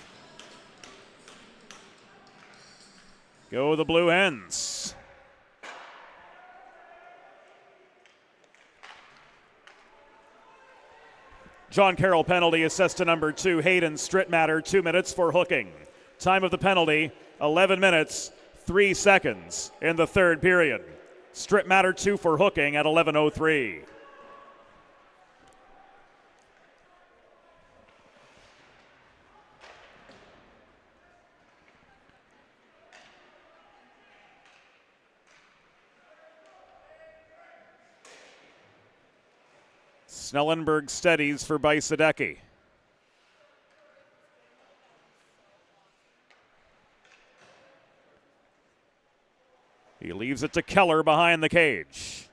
Go the Blue Hens. John Carroll penalty assessed to number 2, Hayden Strittmatter, 2 minutes for hooking. Time of the penalty, 11 minutes, 3 seconds in the third period. Strittmatter 2 for hooking at 11:03. Snellenberg steadies for Bajsadecki. He leaves it to Keller behind the cage.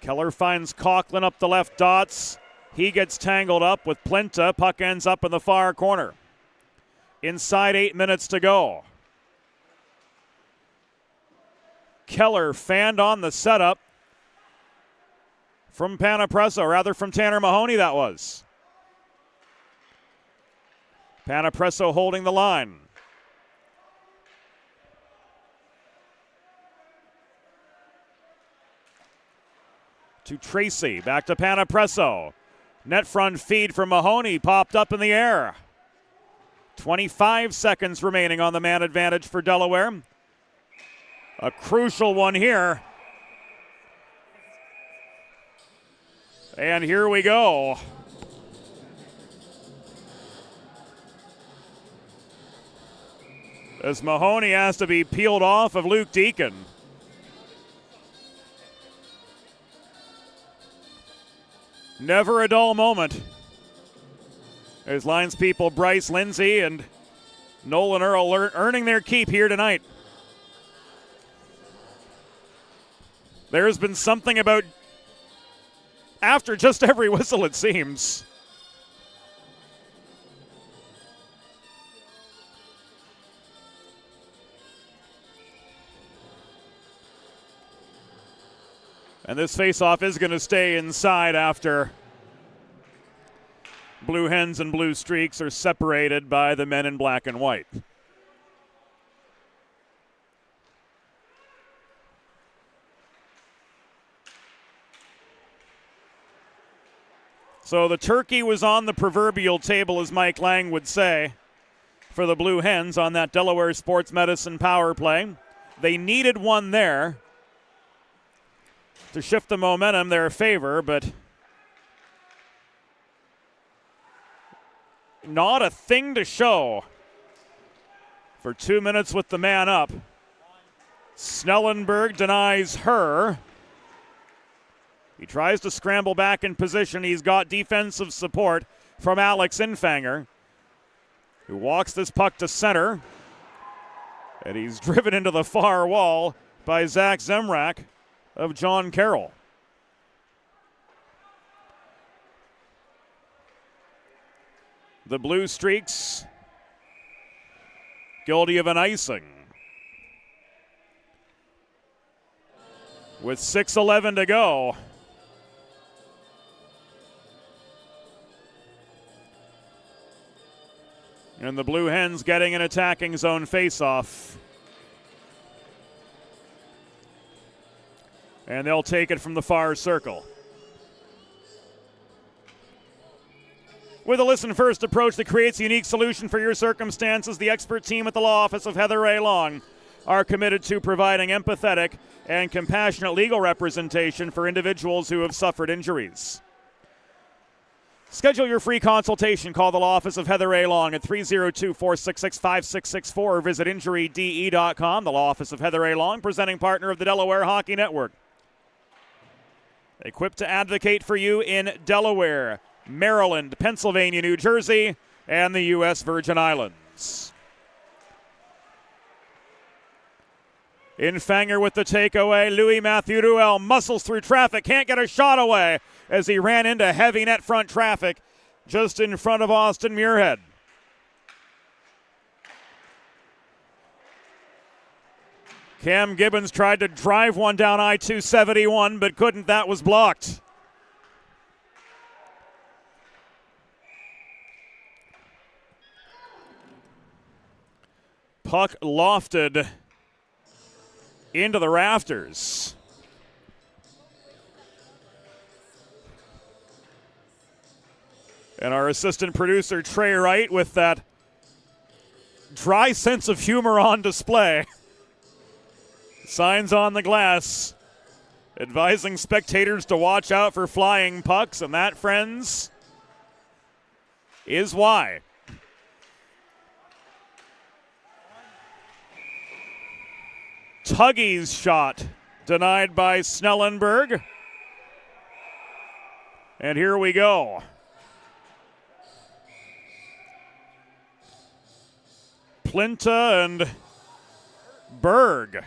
Keller finds Coughlin up the left dots. He gets tangled up with Plinta. Puck ends up in the far corner. Inside 8 minutes to go. Keller fanned on the setup from Panapresso, rather from Tanner Mahoney that was. Panapresso holding the line. To Tracy, back to Panapresso. Net front feed from Mahoney, popped up in the air. 25 seconds remaining on the man advantage for Delaware. A crucial one here. And here we go. As Mahoney has to be peeled off of Luke Deacon. Never a dull moment. There's linespeople Bryce Lindsay and Nolan Earl earning their keep here tonight. There's been something about after just every whistle, it seems. And this faceoff is going to stay inside after Blue Hens and Blue Streaks are separated by the men in black and white. So the turkey was on the proverbial table, as Mike Lang would say, for the Blue Hens on that Delaware Sports Medicine power play. They needed one there to shift the momentum their favor, but not a thing to show for 2 minutes with the man up. Snellenberg denies her. He tries to scramble back in position. He's got defensive support from Alex Infanger, who walks this puck to center. And he's driven into the far wall by Zach Zemrak of John Carroll. The Blue Streaks guilty of an icing. With 6:11 to go. And the Blue Hens getting an attacking zone faceoff. And they'll take it from the far circle. With a listen-first approach that creates a unique solution for your circumstances, the expert team at the law office of Heather A. Long are committed to providing empathetic and compassionate legal representation for individuals who have suffered injuries. Schedule your free consultation. Call the law office of Heather A. Long at 302-466-5664 or visit injuryde.com. The law office of Heather A. Long, presenting partner of the Delaware Hockey Network. Equipped to advocate for you in Delaware, Maryland, Pennsylvania, New Jersey, and the U.S. Virgin Islands. Infanger with the takeaway. Louis-Mathieu Ruel muscles through traffic, can't get a shot away as he ran into heavy net front traffic just in front of Austin Muirhead. Cam Gibbons tried to drive one down I-271 but couldn't. That was blocked. Puck lofted into the rafters. And our assistant producer, Trey Wright, with that dry sense of humor on display, signs on the glass, advising spectators to watch out for flying pucks. And that, friends, is why. Tuggy's shot denied by Snellenberg. And here we go. Plinta and Berg.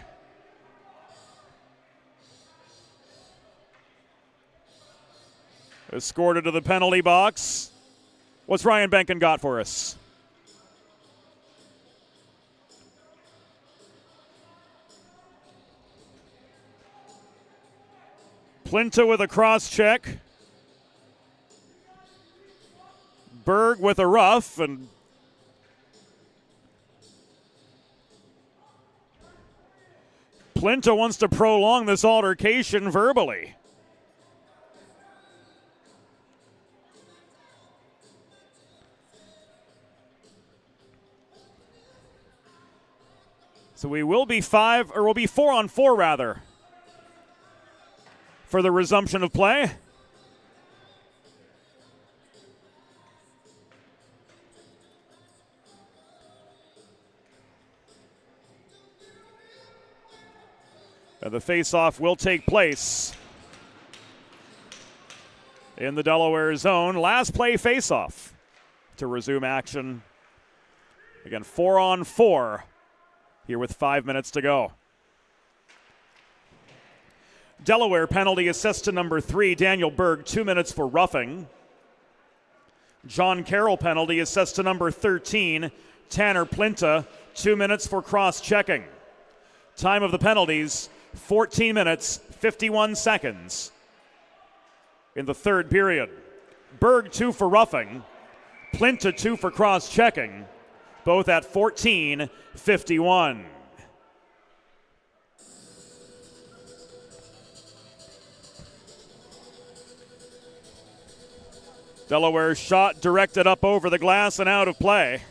Escorted to the penalty box. What's Ryan Benkin got for us? Plinta with a cross check. Berg with a rough, and Plinta wants to prolong this altercation verbally. So we'll be 4-on-4 rather, for the resumption of play. And the face-off will take place in the Delaware zone. Last play face-off to resume action. Again, 4-on-4 here with 5 minutes to go. Delaware penalty assist to number 3, Daniel Berg, 2 minutes for roughing. John Carroll penalty assist to number 13, Tanner Plinta, 2 minutes for cross-checking. Time of the penalties, 14 minutes, 51 seconds in the third period. Berg 2 for roughing, Plinta 2 for cross-checking, both at 14:51. Delaware's shot directed up over the glass and out of play.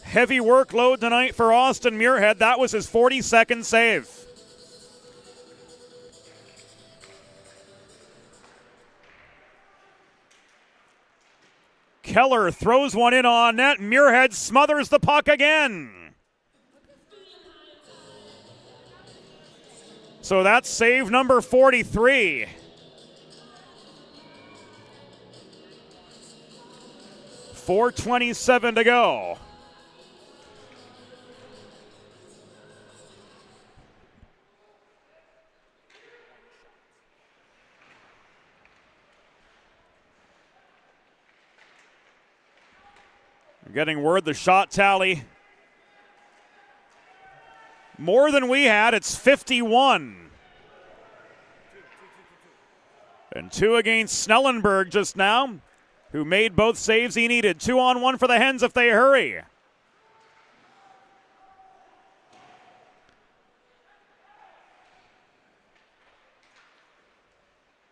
Heavy workload tonight for Austin Muirhead. That was his 42nd save. Keller throws one in on net. Muirhead smothers the puck again. So that's save number 43. .427 to go. I'm getting word the shot tally more than we had. It's 51. And 2 against Snellenberg just now, who made both saves he needed. 2-on-1 for the Hens if they hurry.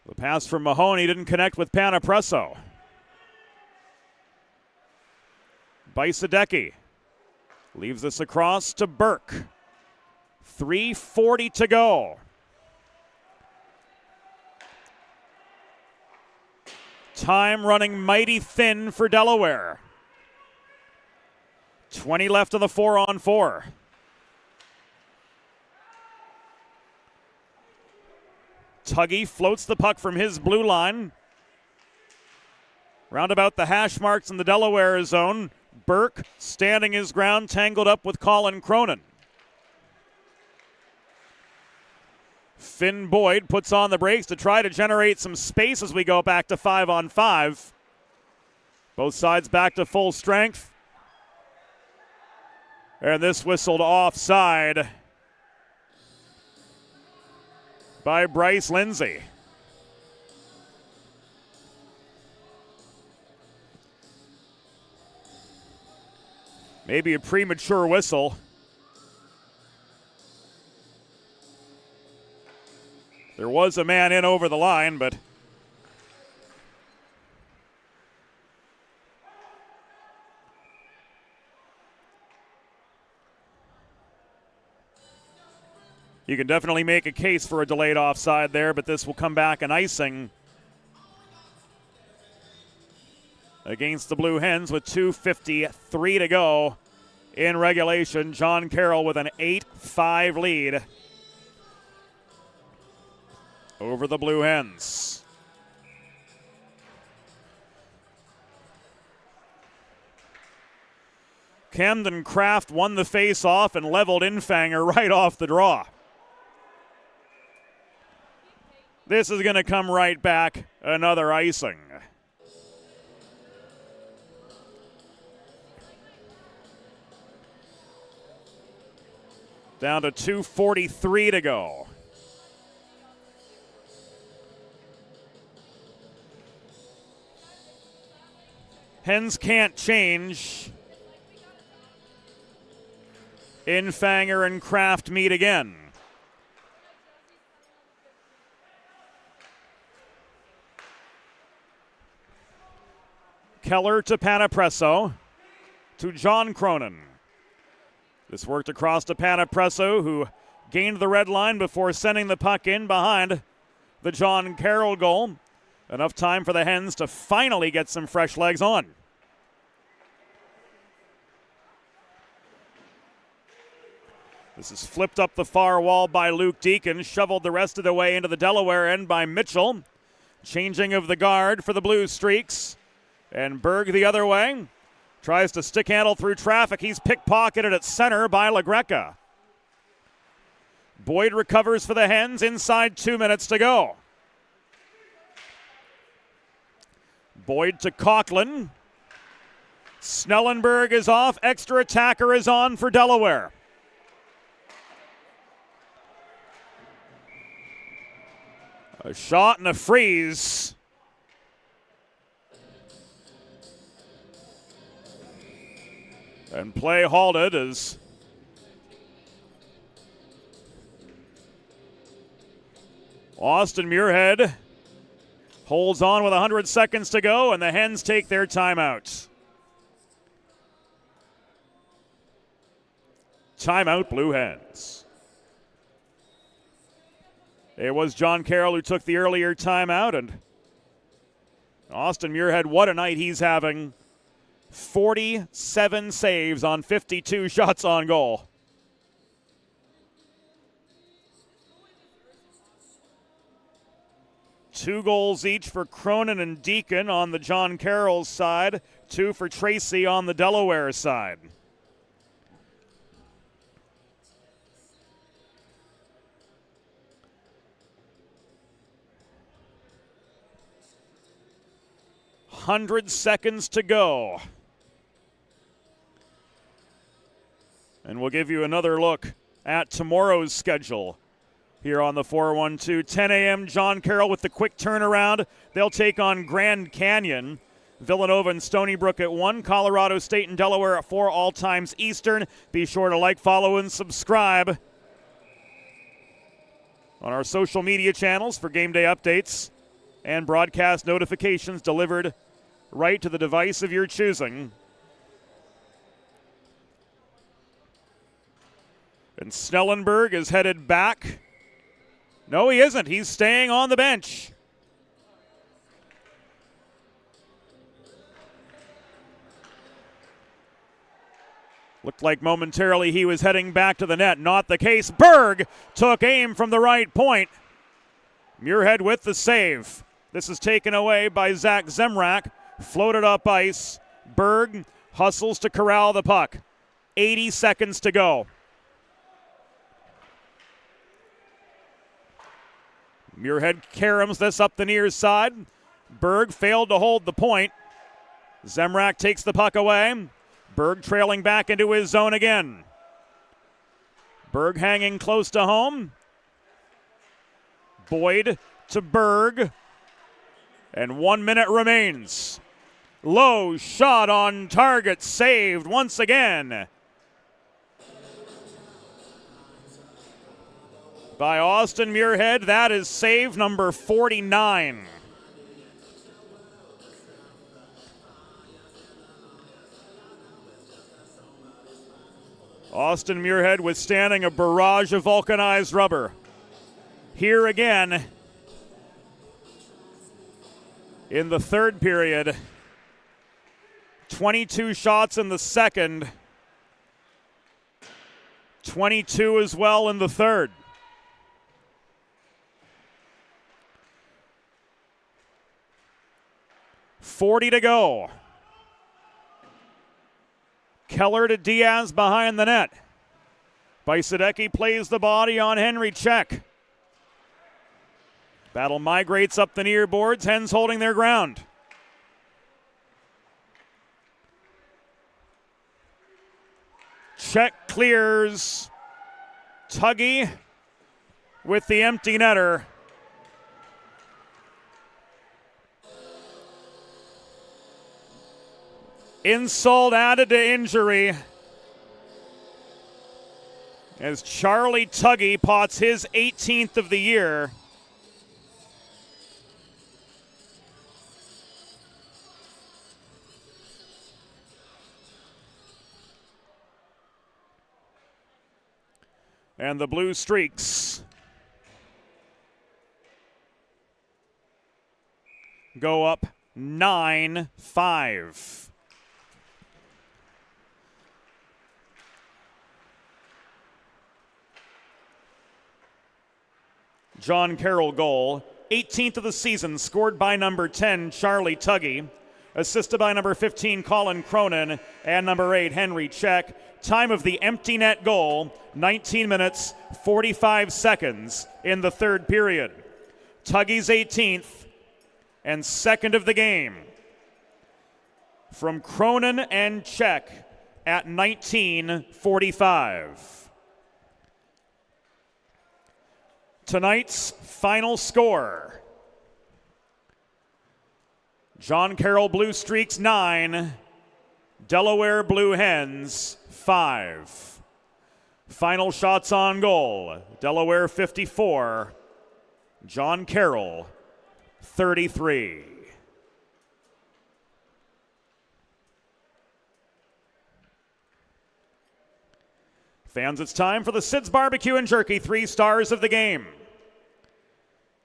The pass from Mahoney didn't connect with Panapresso. Bajsadecki leaves this across to Burke. 3:40 to go. Time running mighty thin for Delaware. 20 left on the 4-on-4. Tuggy floats the puck from his blue line. Round about the hash marks in the Delaware zone. Burke standing his ground, tangled up with Colin Cronin. Finn Boyd puts on the brakes to try to generate some space as we go back to 5-on-5. Both sides back to full strength. And this whistled offside by Bryce Lindsay. Maybe a premature whistle. There was a man in over the line, but you can definitely make a case for a delayed offside there, but this will come back an icing against the Blue Hens with 2:53 to go in regulation. John Carroll with an 8-5 lead over the Blue Hens. Camden Kraft won the face-off and leveled Infanger right off the draw. This is going to come right back, another icing. Down to 2:43 to go. Hens can't change. Infanger and Kraft meet again. Keller to Panapresso to John Cronin. This worked across to Panapresso, who gained the red line before sending the puck in behind the John Carroll goal. Enough time for the Hens to finally get some fresh legs on. This is flipped up the far wall by Luke Deacon, shoveled the rest of the way into the Delaware end by Mitchell. Changing of the guard for the Blue Streaks. And Berg the other way. Tries to stick handle through traffic. He's pickpocketed at center by LaGreca. Boyd recovers for the Hens inside 2 minutes to go. Boyd to Coughlin. Snellenberg is off. Extra attacker is on for Delaware. A shot and a freeze. And play halted as Austin Muirhead holds on with 100 seconds to go, and the Hens take their timeout. Timeout, Blue Hens. It was John Carroll who took the earlier timeout, and Austin Muirhead, what a night he's having. 47 saves on 52 shots on goal. Two goals each for Cronin and Deacon on the John Carroll side, 2 for Tracy on the Delaware side. "100 seconds to go. And we'll give you another look at tomorrow's schedule here on the 412. 10 a.m. John Carroll with the quick turnaround. They'll take on Grand Canyon. Villanova and Stony Brook at 1. Colorado State and Delaware at 4, all times Eastern. Be sure to like, follow, and subscribe on our social media channels for game day updates and broadcast notifications delivered right to the device of your choosing. And Snellenberg is headed back. No, he isn't. He's staying on the bench. Looked like momentarily he was heading back to the net. Not the case. Berg took aim from the right point. Muirhead with the save. This is taken away by Zach Zemrak. Floated up ice. Berg hustles to corral the puck. 80 seconds to go. Muirhead caroms this up the near side. Berg failed to hold the point. Zemrak takes the puck away. Berg trailing back into his zone again. Berg hanging close to home. Boyd to Berg. And 1 minute remains. Low shot on target, saved once again by Austin Muirhead. That is save number 49. Austin Muirhead withstanding a barrage of vulcanized rubber. Here again in the third period. 22 shots in the second. 22 as well in the third. .40 to go. Keller to Diaz behind the net. Bajsadecki plays the body on Henry Check. Battle migrates up the near boards. Hens holding their ground. Check clears. Tuggy with the empty netter. Insult added to injury as Charlie Tuggy pots his 18th of the year. And the Blue Streaks go up 9-5. John Carroll goal, 18th of the season, scored by number 10, Charlie Tuggy, assisted by number 15, Colin Cronin, and number 8, Henry Check. Time of the empty net goal, 19 minutes, 45 seconds in the third period. Tuggy's 18th and second of the game. From Cronin and Check at 19:45. Tonight's final score. John Carroll Blue Streaks 9, Delaware Blue Hens 5. Final shots on goal. Delaware 54, John Carroll, 33. Fans, it's time for the Sid's Barbecue and Jerky 3 stars of the game.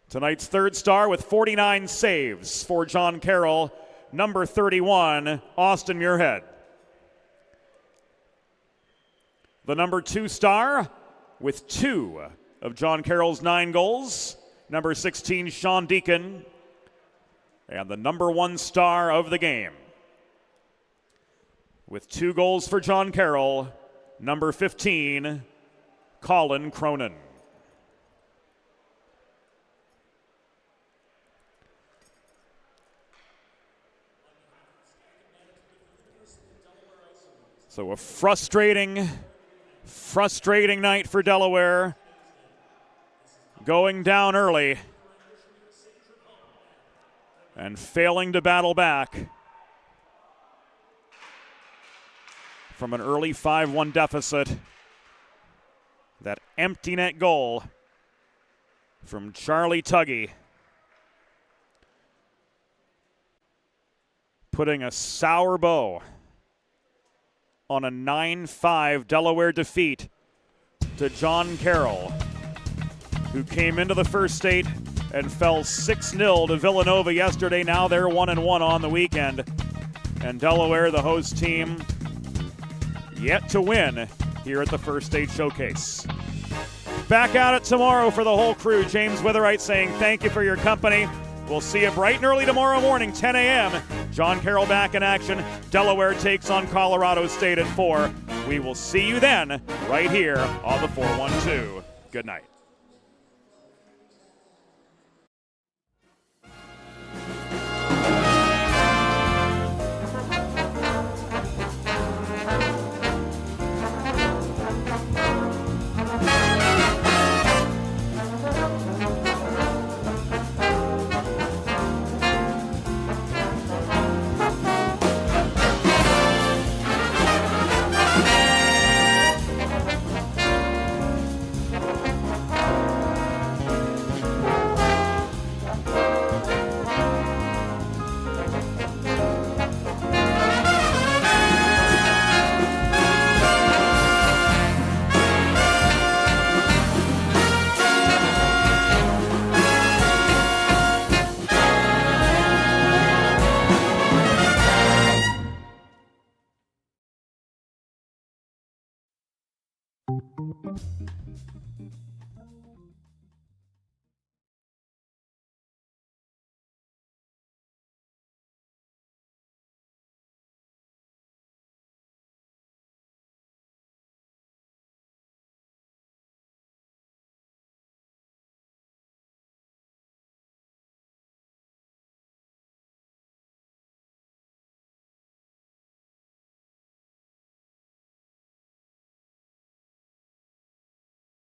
Tonight's third star with 49 saves for John Carroll, number 31, Austin Muirhead. The number 2 star with 2 of John Carroll's 9 goals, number 16, Sean Deacon. And the number 1 star of the game with 2 goals for John Carroll, number 15, Colin Cronin. So a frustrating night for Delaware. Going down early and failing to battle back from an early 5-1 deficit. That empty net goal from Charlie Tuggy, putting a sour bow on a 9-5 Delaware defeat to John Carroll, who came into the first state and fell 6-0 to Villanova yesterday. Now they're 1-1 on the weekend. And Delaware, the host team, yet to win here at the First State Showcase. Back at it tomorrow for the whole crew. James Witherite saying thank you for your company. We'll see you bright and early tomorrow morning, 10 a.m. John Carroll back in action. Delaware takes on Colorado State at 4. We will see you then right here on the 412. Good night.